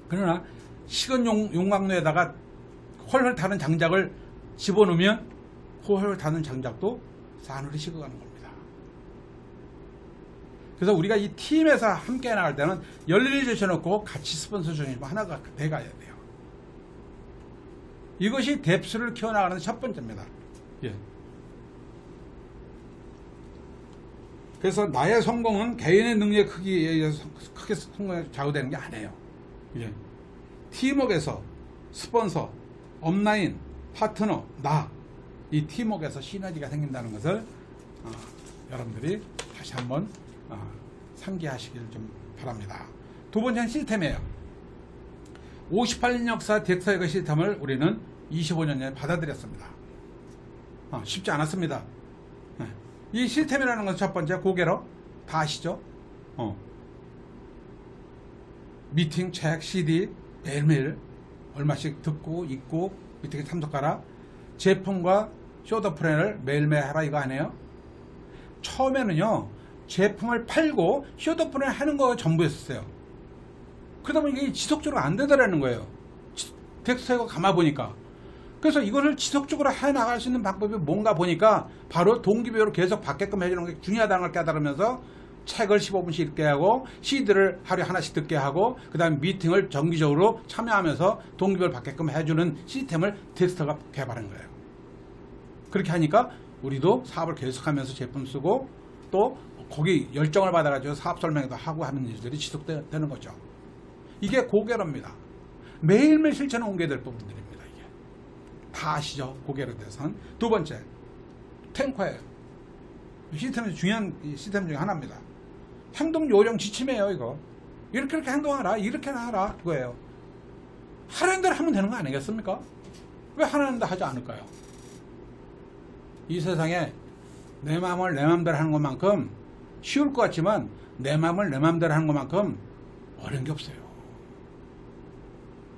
그러나 식은 용광로에다가 활활 타는 장작을 집어넣으면 그 활활 타는 장작도 싸늘히 식어가는 겁니다. 그래서 우리가 이 팀에서 함께 나갈 때는 열일을 제쳐놓고 같이 스폰서 중심으로 하나가 돼가야 돼요. 이것이 뎁스를 키워나가는 첫 번째입니다. 예. 그래서 나의 성공은 개인의 능력의 크기에 의해서 크게 성공에 좌우되는 게 아니에요. 예. 팀워크에서 스폰서, 업라인, 파트너, 이 팀워크에서 시너지가 생긴다는 것을 여러분들이 다시 한번 상기하시길 좀 바랍니다. 두 번째는 시스템이에요. 58년 역사 덱서의 시스템을 우리는 25년 전에 받아들였습니다. 쉽지 않았습니다. 이 시스템이라는 것은 첫 번째 고개로 다 아시죠? 미팅, 책, CD 매일매일 얼마씩 듣고 읽고 미팅에 참석하라. 제품과 쇼더 플랜을 매일매일 하라 이거 아니에요? 처음에는요, 제품을 팔고 쇼더 플랜 하는 거 전부였어요. 그러다 보니 이게 지속적으로 안 되더라는 거예요. 텍스트가 가만 보니까. 그래서 이거를 지속적으로 해나갈 수 있는 방법이 뭔가 보니까 바로 동기부여를 계속 받게끔 해주는 게 중요하다는 걸 깨달으면서 책을 15분씩 읽게 하고 CD를 하루에 하나씩 듣게 하고 그 다음에 미팅을 정기적으로 참여하면서 동기부여를 받게끔 해주는 시스템을 덱스터가 개발한 거예요. 그렇게 하니까 우리도 사업을 계속하면서 제품 쓰고 또 거기 열정을 받아가지고 사업 설명회도 하고 하는 일들이 지속되는 거죠. 이게 고개로입니다. 매일매일 실천에 옮겨야 될 부분들입니다. 이게 다 아시죠? 고개로 대선. 두 번째, 탱커예요. 시스템에서 중요한 시스템 중에 하나입니다. 행동 요령 지침이에요. 이거 이렇게 행동하라, 이렇게 하라, 그거예요. 하라는 대로 하면 되는 거 아니겠습니까? 왜 하라는 대로 하지 않을까요? 이 세상에 내 마음을 내 마음대로 하는 것만큼 쉬울 것 같지만 내 마음을 내 마음대로 하는 것만큼 어려운 게 없어요.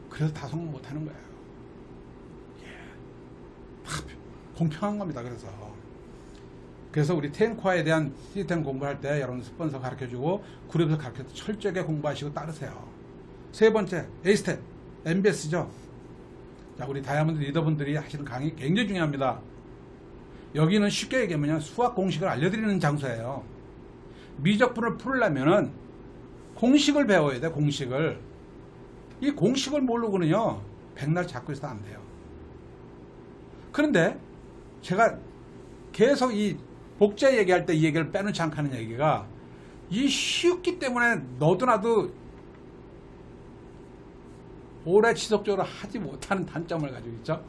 그래서 다 성공 못하는 거예요. 다 공평한 겁니다. 그래서 우리 탱커에 대한 시스템 공부할 때 여러분 스폰서 가르쳐주고 그룹에서 가르쳐서 철저하게 공부하시고 따르세요. 세 번째, A스텝, MBS죠. 자, 우리 다이아몬드 리더분들이 하시는 강의 굉장히 중요합니다. 여기는 쉽게 얘기하면 수학 공식을 알려드리는 장소예요. 미적분을 풀려면은 공식을 배워야 돼. 공식을. 이 공식을 모르고는요 백날 잡고 있어도 안 돼요. 그런데 제가 계속 이 복제 얘기할 때 이 얘기를 빼놓지 않고 하는 얘기가 이 쉽기 때문에 너도 나도 오래 지속적으로 하지 못하는 단점을 가지고 있죠.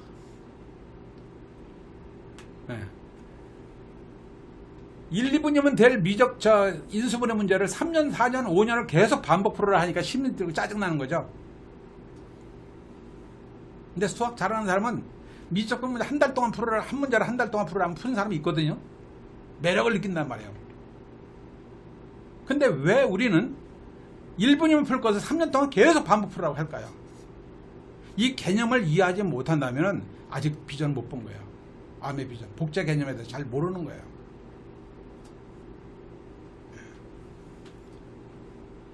네. 1, 2분이면 될 인수분해 문제를 3년, 4년, 5년을 계속 반복 풀어라 하니까 심리 들고 짜증나는 거죠. 근데 수학 잘하는 사람은 미적분 문제 한 달 동안 풀어라, 한 문제를 한 달 동안 풀어라 하면 푸는 사람이 있거든요. 매력을 느낀단 말이에요. 근데 왜 우리는 1분이면 풀 것을 3년 동안 계속 반복 풀으라고 할까요? 이 개념을 이해하지 못한다면 아직 비전을 못 본 거예요. 암의 비전, 복제 개념에 대해서 잘 모르는 거예요.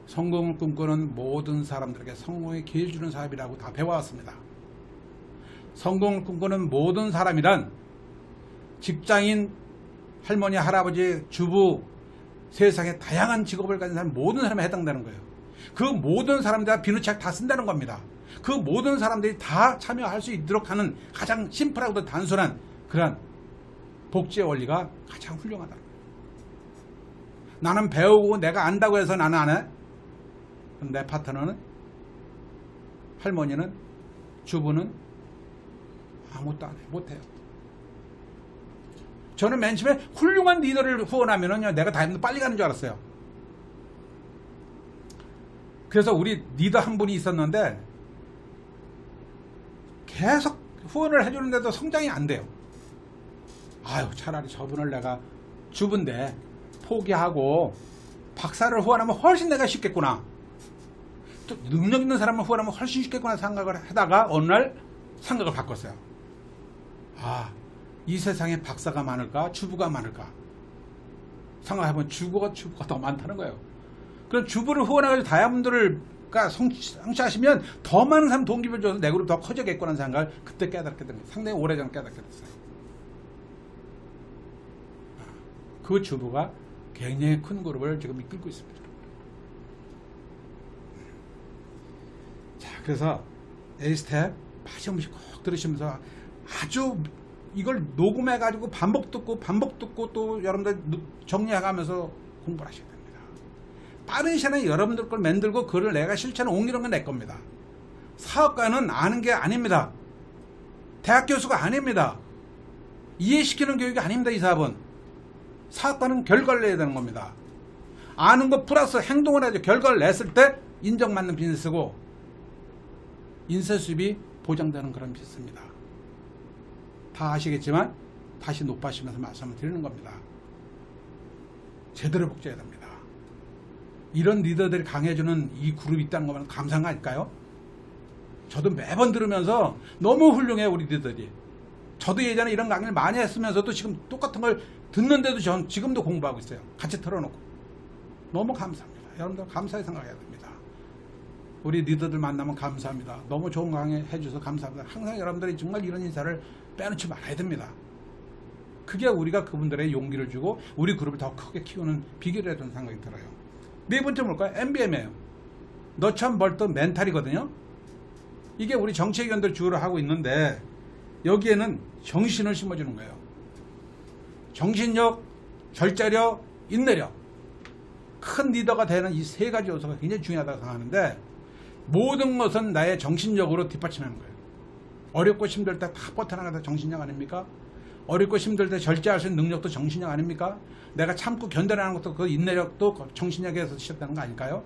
성공을 꿈꾸는 모든 사람들에게 성공의 기회를 주는 사업이라고 다 배워왔습니다. 성공을 꿈꾸는 모든 사람이란 직장인, 할머니, 할아버지, 주부, 세상에 다양한 직업을 가진 사람, 모든 사람에 해당되는 거예요. 그 모든 사람들이 비누책 다 쓴다는 겁니다. 그 모든 사람들이 다 참여할 수 있도록 하는 가장 심플하고도 단순한 그런 복지의 원리가 가장 훌륭하다. 나는 배우고 내가 안다고 해서 나는 안 해. 내 파트너는, 할머니는, 주부는 아무것도 안 해. 못해요. 저는 맨 처음에 훌륭한 리더를 후원하면은요, 내가 다이아몬드 빨리 가는 줄 알았어요. 그래서 우리 리더 한 분이 있었는데 계속 후원을 해주는데도 성장이 안 돼요. 아유, 차라리 저분을 내가 주부인데 포기하고 박사를 후원하면 훨씬 내가 쉽겠구나. 또 능력 있는 사람을 후원하면 훨씬 쉽겠구나 생각을 하다가 어느 날 생각을 바꿨어요. 아, 이 세상에 박사가 많을까? 주부가 많을까? 생각해보면 주부가 더 많다는 거예요. 그럼 주부를 후원해가지고 다이아몬드를 성취하시면 더 많은 사람 동기부여 줘서 내 그룹 더 커져겠구나 하는 생각을 그때 깨닫게 된 거예요. 상당히 오래전에 깨닫게 됐어요. 그 주부가 굉장히 큰 그룹을 지금 이끌고 있습니다. 자, 그래서 A스텝 다시 한 번씩 꼭 들으시면서 아주 이걸 녹음해가지고 반복 듣고 또 여러분들 정리해가면서 공부를 하셔야 됩니다. 빠른 시간에 여러분들 걸 만들고 그걸 내가 실천에 옮기는 건 내 겁니다. 사업가는 아는 게 아닙니다. 대학 교수가 아닙니다. 이해시키는 교육이 아닙니다. 이 사업은. 사업가는 결과를 내야 되는 겁니다. 아는 것 플러스 행동을 해야죠. 결과를 냈을 때 인정받는 비즈니스고 인쇄 수입이 보장되는 그런 비즈니스입니다. 다 아시겠지만 다시 높아지면서 말씀을 드리는 겁니다. 제대로 복제해야 됩니다. 이런 리더들이 강해주는 이 그룹이 있다는 것만 감사한 거 아닐까요? 저도 매번 들으면서 너무 훌륭해 우리 리더들이. 저도 예전에 이런 강의를 많이 했으면서도 지금 똑같은 걸 듣는데도 전 지금도 공부하고 있어요. 같이 틀어놓고. 너무 감사합니다. 여러분들 감사히 생각해야 됩니다. 우리 리더들 만나면 감사합니다. 너무 좋은 강의 해주셔서 감사합니다. 항상 여러분들이 정말 이런 인사를 빼놓지 말아야 됩니다. 그게 우리가 그분들의 용기를 주고 우리 그룹을 더 크게 키우는 비결이라는 생각이 들어요. 네 번째 뭘까요? MBM이에요. 너참 벌떡 멘탈이거든요. 이게 우리 정치위원들 주로 하고 있는데 여기에는 정신을 심어주는 거예요. 정신력, 결제력, 인내력. 큰 리더가 되는 이 세 가지 요소가 굉장히 중요하다고 생각하는데 모든 것은 나의 정신력으로 뒷받침하는 거예요. 어렵고 힘들 때 다 버텨나가다 정신력 아닙니까? 어렵고 힘들 때 절제할 수 있는 능력도 정신력 아닙니까? 내가 참고 견뎌내는 것도 그 인내력도 정신력에서 시작되는 거 아닐까요?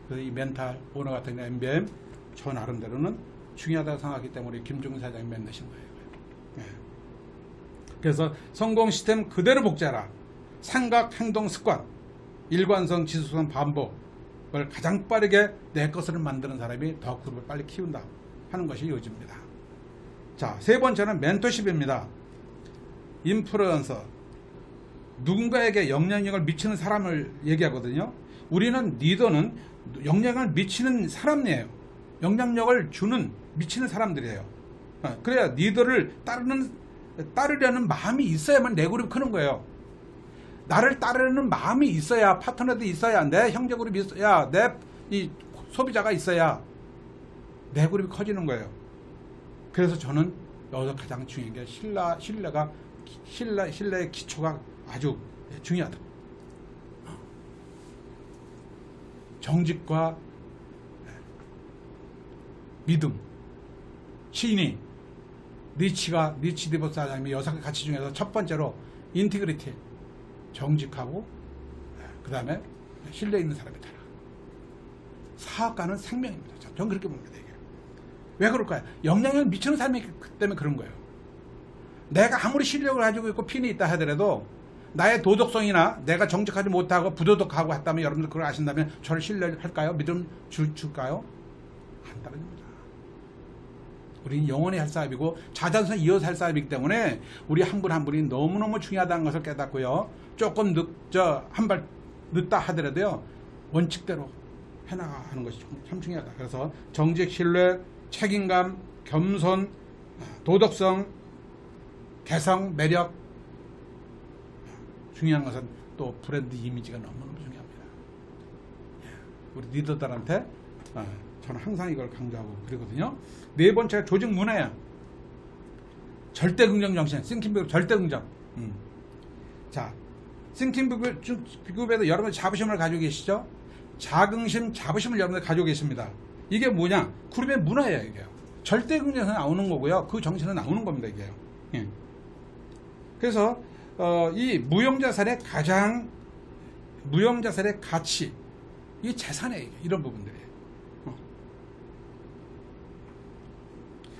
그래서 이 멘탈 오너 같은 MBM 저 나름대로는 중요하다고 생각하기 때문에 김종인 사장이 만드신 거예요. 네. 그래서 성공 시스템 그대로 복제하라. 생각, 행동, 습관, 일관성, 지속성, 반복을 가장 빠르게 내 것을 만드는 사람이 더 그룹을 빨리 키운다 하는 것이 요지입니다. 자, 세 번째는 멘토십입니다. 인플루언서, 누군가에게 영향력을 미치는 사람을 얘기하거든요. 우리는 리더는 영향을 미치는 사람이에요. 영향력을 주는 미치는 사람들이에요. 그래야 리더를 따르려는 마음이 있어야만 내 그룹이 크는 거예요. 나를 따르는 마음이 있어야, 파트너도 있어야, 내 형제 그룹이 있어야, 내 이 소비자가 있어야 내 그룹이 커지는 거예요. 그래서 저는 여기서 가장 중요한 게 신뢰의 기초가 아주 중요하다. 정직과 믿음, 신의, 리치 디버스 사장님이 6가지 가치 중에서 첫 번째로 인티그리티, 정직하고 그 다음에 신뢰 있는 사람이다. 사업가는 생명입니다. 저는 그렇게 봅니다. 이게. 왜 그럴까요? 영향을 미치는 사람이기 때문에 그런 거예요. 내가 아무리 실력을 가지고 있고 핀이 있다 하더라도 나의 도덕성이나 내가 정직하지 못하고 부도덕하고 했다면 여러분들 그걸 아신다면 저를 신뢰할까요? 믿음 줄까요? 안 따릅니다. 우리는 영원히 할 사업이고 자전선 이어서 할 사업이기 때문에 우리 한 분 한 분이 너무너무 중요하다는 것을 깨닫고요. 조금 한 발 늦다 하더라도요. 원칙대로 해나가는 것이 참 중요하다. 그래서 정직, 신뢰, 책임감, 겸손, 도덕성, 개성, 매력. 중요한 것은 또 브랜드 이미지가 너무너무 중요합니다. 우리 리더들한테 저는 항상 이걸 강조하고 그러거든요. 네 번째가 조직 문화야. 절대 긍정 정신, 싱킹 절대 긍정. 자, 싱킹 비급에도 여러분 자부심을 가지고 계시죠? 자긍심, 자부심을 여러분들 가지고 계십니다. 이게 뭐냐? 그룹의 문화예요, 이게요. 절대 긍정에서 나오는 거고요. 그 정신은 나오는 겁니다, 이게요. 예. 그래서 이 무형자산의 가치, 이 재산이에요, 이런 부분들이에요.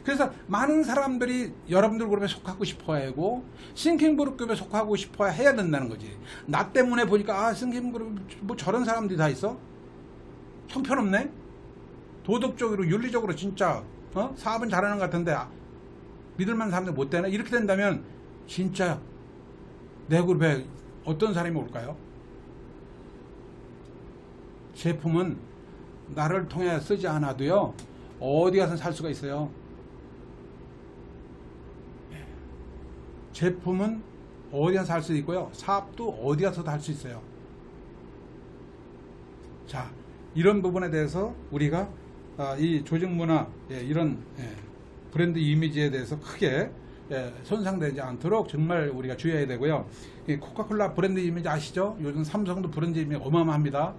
그래서 많은 사람들이 여러분들 그룹에 속하고 싶어 하고 싱킹 그룹에 속하고 싶어 해야 된다는 거지. 나 때문에 보니까 싱킹 그룹 뭐 저런 사람들이 다 있어? 형편없네? 도덕적으로 윤리적으로 진짜 사업은 잘하는 것 같은데 믿을만한 사람들 못 되네? 이렇게 된다면 진짜 내 그룹에 어떤 사람이 올까요? 제품은 나를 통해 쓰지 않아도요 어디 가서 살 수가 있어요. 제품은 어디 가서 할 수 있고요. 사업도 어디 가서도 할 수 있어요. 자, 이런 부분에 대해서 우리가 이 조직 문화, 이런 브랜드 이미지에 대해서 크게 손상되지 않도록 정말 우리가 주의해야 되고요. 이 코카콜라 브랜드 이미지 아시죠? 요즘 삼성도 브랜드 이미지 어마어마합니다.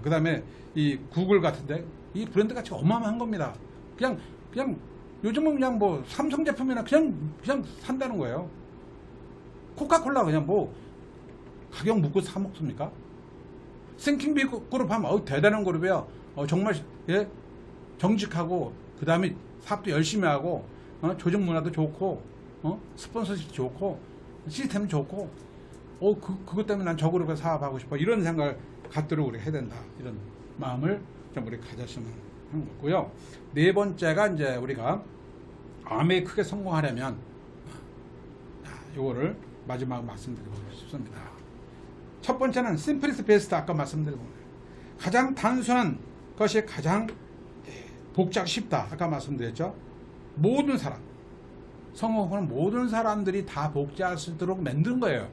그 다음에 이 구글 같은데 이 브랜드 가치가 어마어마한 겁니다. 그냥 요즘은 그냥 뭐 삼성 제품이나 그냥 산다는 거예요. 코카콜라 그냥 뭐 가격 묻고 사 먹습니까? 싱킹비 그룹 하면 대단한 그룹이에요. 정말 정직하고 그 다음에 사업도 열심히 하고 조직 문화도 좋고 스폰서십도 좋고 시스템도 좋고 그것 때문에 난 저 그룹에 사업하고 싶어 이런 생각을 갖도록 우리 해야 된다. 이런 마음을 좀 우리 가졌으면 하는 거고요. 네 번째가 이제 우리가 암에 크게 성공하려면 요거를 마지막 말씀드리고 싶습니다. 첫 번째는 심플리스 베스트 아까 말씀드린 가장 단순한 그것이 가장 복제하기 쉽다. 아까 말씀드렸죠. 모든 사람, 성공은 모든 사람들이 다 복제할 수 있도록 만든 거예요.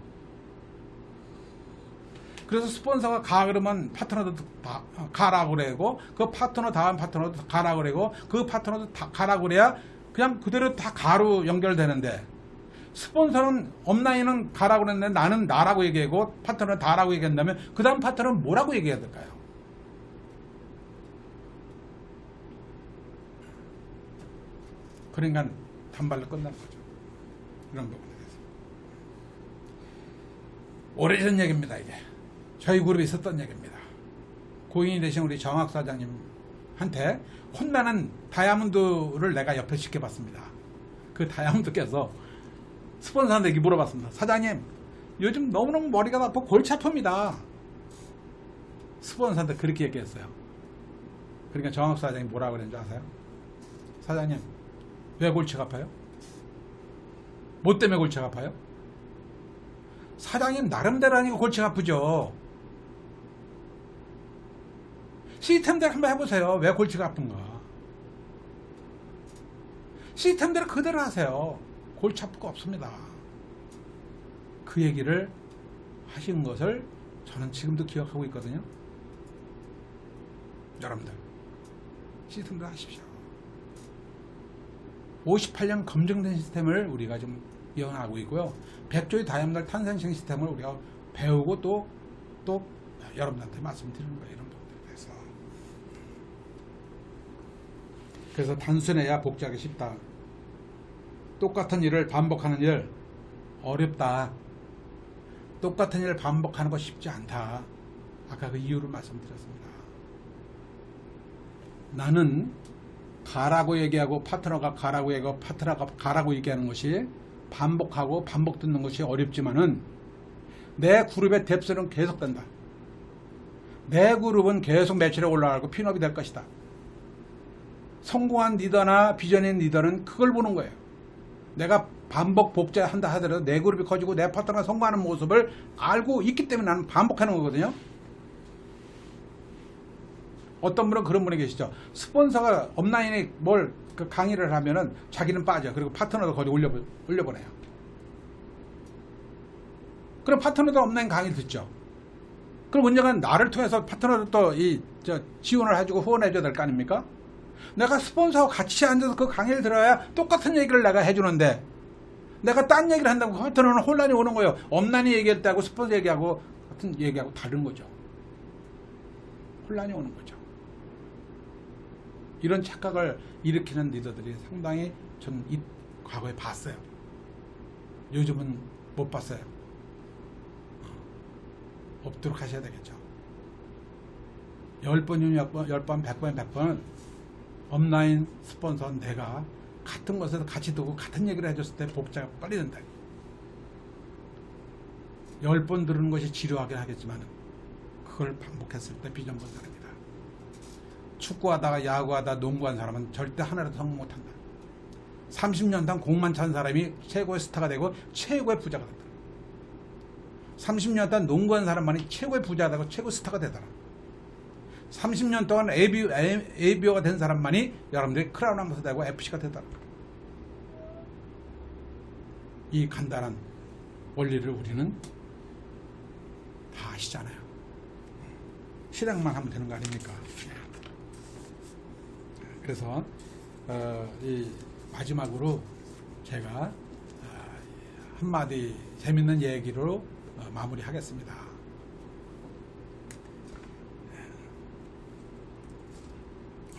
그래서 스폰서가 가 그러면 파트너도 다 가라고 그래고, 그 파트너 다음 파트너도 가라고 그래고, 그 파트너도 다 가라고 그래야 그냥 그대로 다 가로 연결되는데, 스폰서는 업라인은 가라고 그랬는데 나는 나라고 얘기하고 파트너는 다라고 얘기한다면 그 다음 파트너는 뭐라고 얘기해야 될까요? 그러니까 단발로 끝나는 거죠. 이런 부분에 대해서. 오래전 얘기입니다. 이게 저희 그룹에 있었던 얘기입니다. 고인이 되신 우리 정학 사장님한테 혼나는 다이아몬드를 내가 옆에 지켜봤습니다. 그 다이아몬드께서 스폰서한테 이렇게 물어봤습니다. 사장님, 요즘 너무너무 머리가 아프고 골치 아픕니다. 스폰서한테 그렇게 얘기했어요. 그러니까 정학 사장님이 뭐라고 그랬는지 아세요? 사장님, 왜 골치가 아파요? 뭐 때문에 골치가 아파요? 사장님 나름대로 하니까 골치가 아프죠. 시스템대로 한번 해보세요. 왜 골치가 아픈가? 시스템대로 그대로 하세요. 골치 아플 거 없습니다. 그 얘기를 하신 것을 저는 지금도 기억하고 있거든요. 여러분들 시스템대로 하십시오. 58년 검증된 시스템을 우리가 좀 이어나가고 있고요. 100조의 다이아몬드 탄생 시스템을 우리가 배우고 또 여러분들한테 말씀드리는 거예요. 이런 부분들에 대해서. 그래서 단순해야 복제하기 쉽다. 똑같은 일을 반복하는 일 어렵다. 똑같은 일을 반복하는 거 쉽지 않다. 아까 그 이유를 말씀드렸습니다. 나는 가라고 얘기하고 파트너가 가라고 얘기하고 파트너가 가라고 얘기하는 것이 반복하고 반복 듣는 것이 어렵지만은 내 그룹의 뎁스는 계속 된다. 내 그룹은 계속 매출에 올라가고 핀업이 될 것이다. 성공한 리더나 비전인 리더는 그걸 보는 거예요. 내가 반복 복제한다 하더라도 내 그룹이 커지고 내 파트너가 성공하는 모습을 알고 있기 때문에 나는 반복하는 거거든요. 어떤 분은 그런 분이 계시죠. 스폰서가 업라인에 뭘 그 강의를 하면은 자기는 빠져. 그리고 파트너도 거기 올려보내요. 그럼 파트너도 업라인 강의를 듣죠. 그럼 언젠간 나를 통해서 파트너도 또 지원을 해주고 후원해줘야 될 거 아닙니까? 내가 스폰서하고 같이 앉아서 그 강의를 들어야 똑같은 얘기를 내가 해주는데, 내가 딴 얘기를 한다고 그 파트너는 혼란이 오는 거예요. 업라인이 얘기할 때하고 스폰서 얘기하고 같은 얘기하고 다른 거죠. 혼란이 오는 거죠. 이런 착각을 일으키는 리더들이 상당히 전 과거에 봤어요. 요즘은 못 봤어요. 없도록 하셔야 되겠죠. 10번이면 10번, 100번이면 100번 업라인 스폰서 내가 같은 것에서 같이 두고 같은 얘기를 해줬을 때 복제가 빨리 된다. 10번 들은 것이 지루하긴 하겠지만 그걸 반복했을 때 비전 본다릅니다. 축구하다가 야구하다 농구한 사람은 절대 하나라도 성공 못한다. 30년 동안 공만 찬 사람이 최고의 스타가 되고 최고의 부자가 된다. 30년 동안 농구한 사람만이 최고의 부자가 되고 최고의 스타가 되더라. 30년 동안 ABO가 된 사람만이 여러분들이 크라운 한번서 되고 FC가 되더라. 이 간단한 원리를 우리는 다 아시잖아요. 실행만 하면 되는 거 아닙니까? 그래서 이 마지막으로 제가 한마디 재밌는 얘기로 마무리하겠습니다.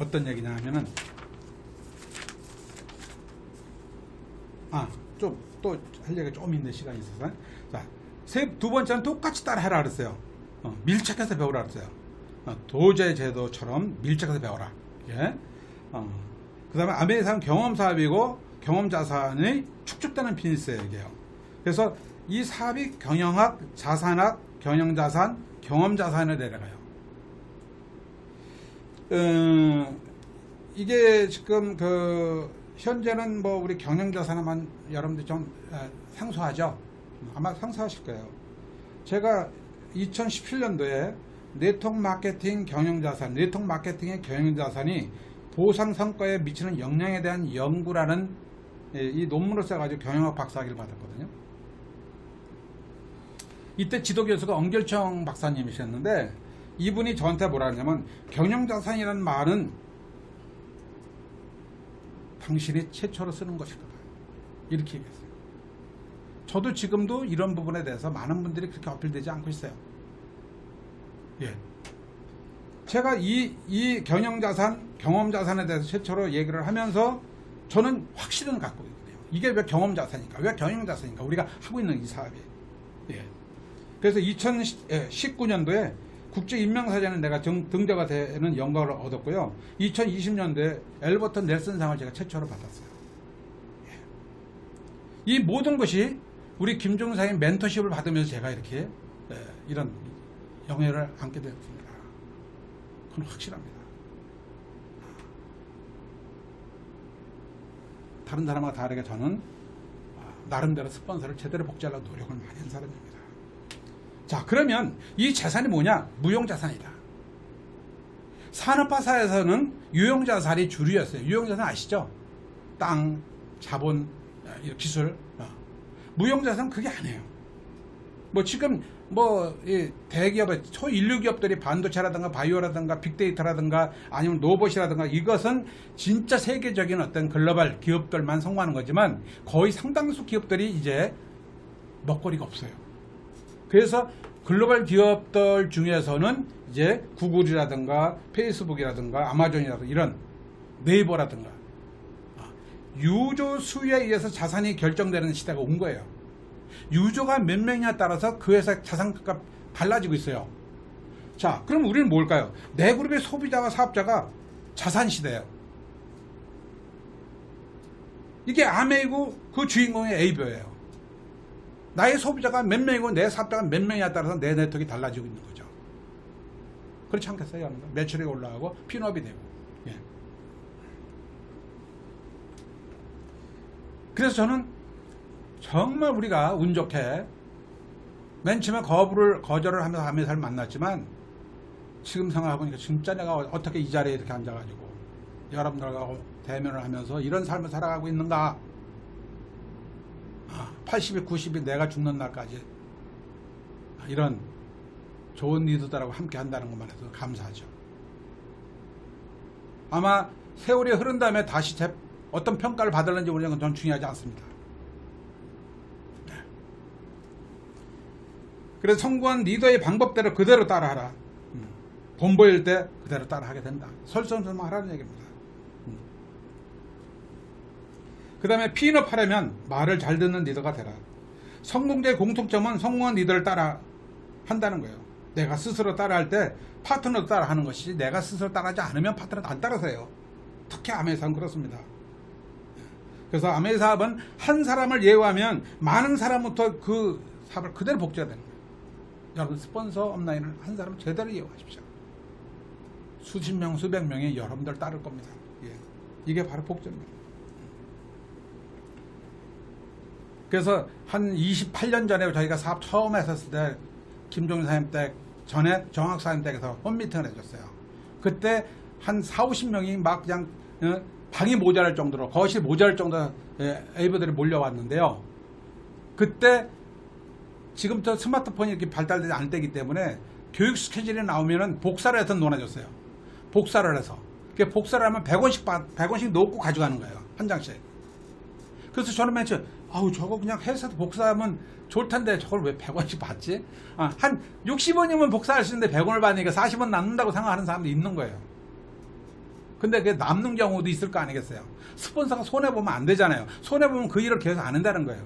어떤 얘기냐 하면은 좀 또 할 얘기가 좀 있는데 시간이 있어서 자, 두 번째는 똑같이 따라 해라 그랬어요. 밀착해서 배우라 그랬어요. 도제 제도처럼 밀착해서 배워라. 예? 그 다음에 아메리카는 경험 사업이고 경험 자산이 축적되는 비즈니스 얘기예요. 그래서 이 사업이 경영학, 자산학, 경영자산, 경험자산에 내려가요. 이게 지금 현재는 뭐 우리 경영자산만 여러분들 좀 생소하죠? 아마 생소하실 거예요. 제가 2017년도에 네트워크 마케팅 경영자산, 네트워크 마케팅의 경영자산이 보상 성과에 미치는 영향에 대한 연구라는 이 논문을 써가지고 경영학 박사학위를 받았거든요. 이때 지도교수가 엄결청 박사님이셨는데 이분이 저한테 뭐라 하냐면 경영자산이라는 말은 당신이 최초로 쓰는 것이다. 이렇게 얘기했어요. 저도 지금도 이런 부분에 대해서 많은 분들이 그렇게 어필되지 않고 있어요. 예. 제가 이 경영자산, 경험자산에 대해서 최초로 얘기를 하면서 저는 확신은 갖고 있거든요. 이게 왜 경험자산인가? 왜 경영자산인가? 우리가 하고 있는 이 사업이. 예. 그래서 2019년도에 국제인명사전에 내가 등재가 되는 영광을 얻었고요. 2020년도에 엘버턴 넬슨상을 제가 최초로 받았어요. 예. 이 모든 것이 우리 김종사의 멘토십을 받으면서 제가 이렇게 이런 영예를 안게 되었습니다. 그건 확실합니다. 다른 사람과 다르게 저는 나름대로 스폰서를 제대로 복제하려고 노력을 많이 한 사람입니다. 자, 그러면 이 자산이 뭐냐? 무용자산이다. 산업화사에서는 유용자산이 주류였어요. 유용자산 아시죠? 땅, 자본, 기술. 무용자산은 그게 아니에요. 뭐 지금 대기업의 초인류 기업들이 반도체라든가 바이오라든가 빅데이터라든가 아니면 로봇이라든가 이것은 진짜 세계적인 어떤 글로벌 기업들만 성공하는 거지만 거의 상당수 기업들이 이제 먹거리가 없어요. 그래서 글로벌 기업들 중에서는 이제 구글이라든가 페이스북이라든가 아마존이라든가 이런 네이버라든가 유조 수에 의해서 자산이 결정되는 시대가 온 거예요. 유저가 몇 명이냐에 따라서 그 회사 자산값 달라지고 있어요. 자, 그럼 우리는 뭘까요? 내 그룹의 소비자와 사업자가 자산 시대예요. 이게 아메이고 그 주인공이 에이버예요. 나의 소비자가 몇 명이고 내 사업자가 몇 명이냐에 따라서 내 네트워크가 달라지고 있는 거죠. 그렇지 않겠어요, 여러분? 매출이 올라가고 핀업이 되고. 예. 그래서 저는 정말 우리가 운 좋게 맨 처음에 거절을 하면서 아메사를 만났지만 지금 생각해보니까 진짜 내가 어떻게 이 자리에 이렇게 앉아가지고 여러분들과 대면을 하면서 이런 삶을 살아가고 있는가. 80이 90이 내가 죽는 날까지 이런 좋은 리더들하고 함께 한다는 것만 해도 감사하죠. 아마 세월이 흐른 다음에 다시 어떤 평가를 받을는지 모르는 건 전 중요하지 않습니다. 그래서 성공한 리더의 방법대로 그대로 따라하라. 돈 보일 때 그대로 따라하게 된다. 설선설만 하라는 얘기입니다. 그 다음에 피인업 하려면 말을 잘 듣는 리더가 되라. 성공자의 공통점은 성공한 리더를 따라 한다는 거예요. 내가 스스로 따라할 때 파트너도 따라하는 것이지 내가 스스로 따라하지 않으면 파트너도 안 따라서 해요. 특히 아메사업은 그렇습니다. 그래서 아메사업은 한 사람을 예우하면 많은 사람부터 그 사업을 그대로 복제가 되는 거예요. 여러분 스폰서 업라인을 한 사람 제대로 예우하십시오. 수십 명, 수백 명이 여러분들 따를 겁니다. 예. 이게 바로 복제입니다. 그래서 한 28년 전에 저희가 사업 처음 했었을 때 김종인 사장님 댁 전에 정학 사장님 댁에서 홈미팅을 해줬어요. 그때 한 40~50명이 막 그냥 방이 모자랄 정도로 거실 모자랄 정도로 에이버들이 몰려왔는데요. 그때 지금부터 스마트폰이 이렇게 발달되지 않을 때이기 때문에 교육 스케줄이 나오면은 복사를 해서 논해줬어요. 복사를 해서. 그 복사를 하면 100원씩 놓고 가져가는 거예요. 한 장씩. 그래서 저는 맨 처음 저거 그냥 회사에서 복사하면 좋던데 저걸 왜 100원씩 받지? 한 60원이면 복사할 수 있는데 100원을 받으니까 40원 남는다고 생각하는 사람도 있는 거예요. 근데 그게 남는 경우도 있을 거 아니겠어요? 스폰서가 손해보면 안 되잖아요. 손해보면 그 일을 계속 안 한다는 거예요.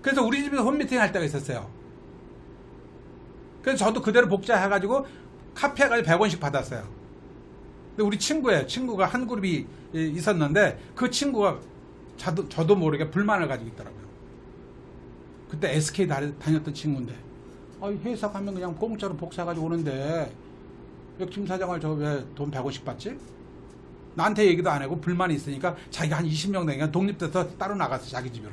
그래서 우리 집에서 홈미팅 할 때가 있었어요. 그래서 저도 그대로 복제해가지고 카피해가지고 100원씩 받았어요. 근데 우리 친구가 한 그룹이 있었는데 그 친구가 저도 모르게 불만을 가지고 있더라고요. 그때 SK 다녔던 친구인데 회사 가면 그냥 공짜로 복사해가지고 오는데 왜 김 사장을 저 왜 돈 100원씩 받지? 나한테 얘기도 안 하고 불만이 있으니까 자기가 한 20명 되니까 독립돼서 따로 나갔어. 자기 집으로.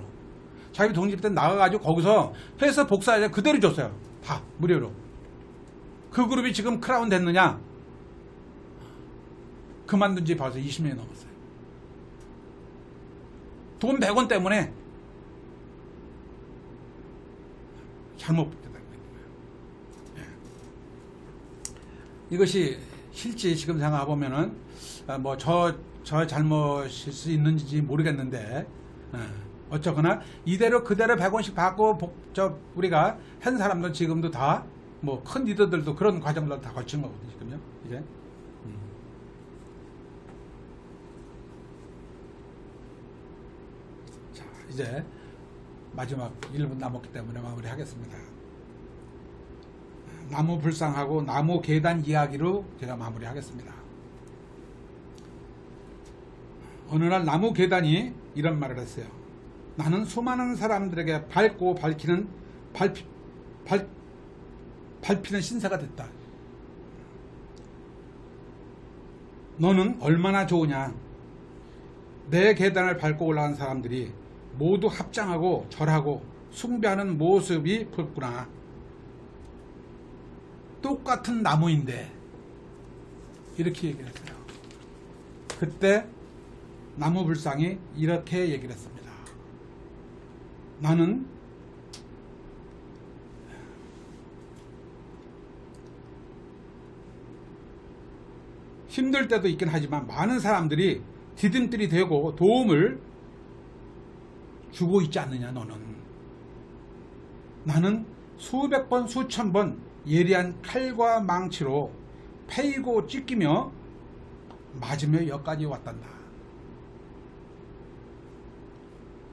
자기 독립돼 나가가지고 거기서 회사 복사해 그대로 줬어요. 다 무료로. 그 그룹이 지금 크라운 됐느냐? 그만둔 지 벌써 20년이 넘었어요. 돈 100원 때문에 잘못됐다는 거예요. 예. 이것이 실제 지금 생각해보면은 뭐 저 잘못일 수 있는지 모르겠는데 어쩌거나 이대로 그대로 100원씩 받고 우리가 한 사람도 지금도 다 뭐 큰 리더들도 그런 과정들 다 거친 거거든요. 지금요. 이제 자, 이제 마지막 1분 남았기 때문에 마무리하겠습니다. 나무 불상하고 나무 계단 이야기로 제가 마무리하겠습니다. 어느 날 나무 계단이 이런 말을 했어요. 나는 수많은 사람들에게 밝고 밝히는 신사가 됐다. 너는 얼마나 좋으냐. 내 계단을 밟고 올라간 사람들이 모두 합장하고 절하고 숭배하는 모습이 부럽구나. 똑같은 나무인데 이렇게 얘기를 했어요. 그때 나무불상이 이렇게 얘기를 했습니다. 나는 힘들 때도 있긴 하지만 많은 사람들이 디딤돌이 되고 도움을 주고 있지 않느냐. 너는. 나는 수백 번 수천 번 예리한 칼과 망치로 패이고 찢기며 맞으며 여기까지 왔단다.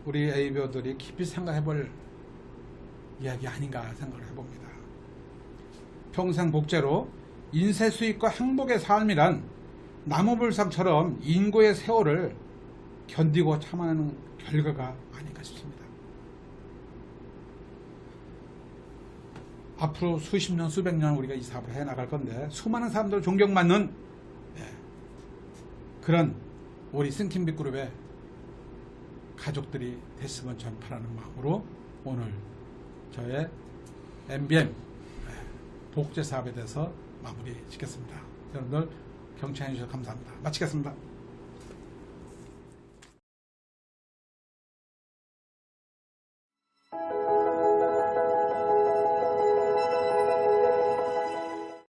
우리 A배우들이 깊이 생각해볼 이야기 아닌가 생각을 해봅니다. 평생 복제로 인쇄 수익과 행복의 삶이란 나무불상처럼 인고의 세월을 견디고 참아내는 결과가 아닌가 싶습니다. 앞으로 수십 년, 수백 년 우리가 이 사업을 해나갈 건데 수많은 사람들 존경받는 그런 우리 싱킹빅 그룹의 가족들이 됐으면 전 바라는 마음으로 오늘 저의 MBM 복제 사업에 대해서 마무리 짓겠습니다. 여러분들 경청해 주셔서 감사합니다. 마치겠습니다.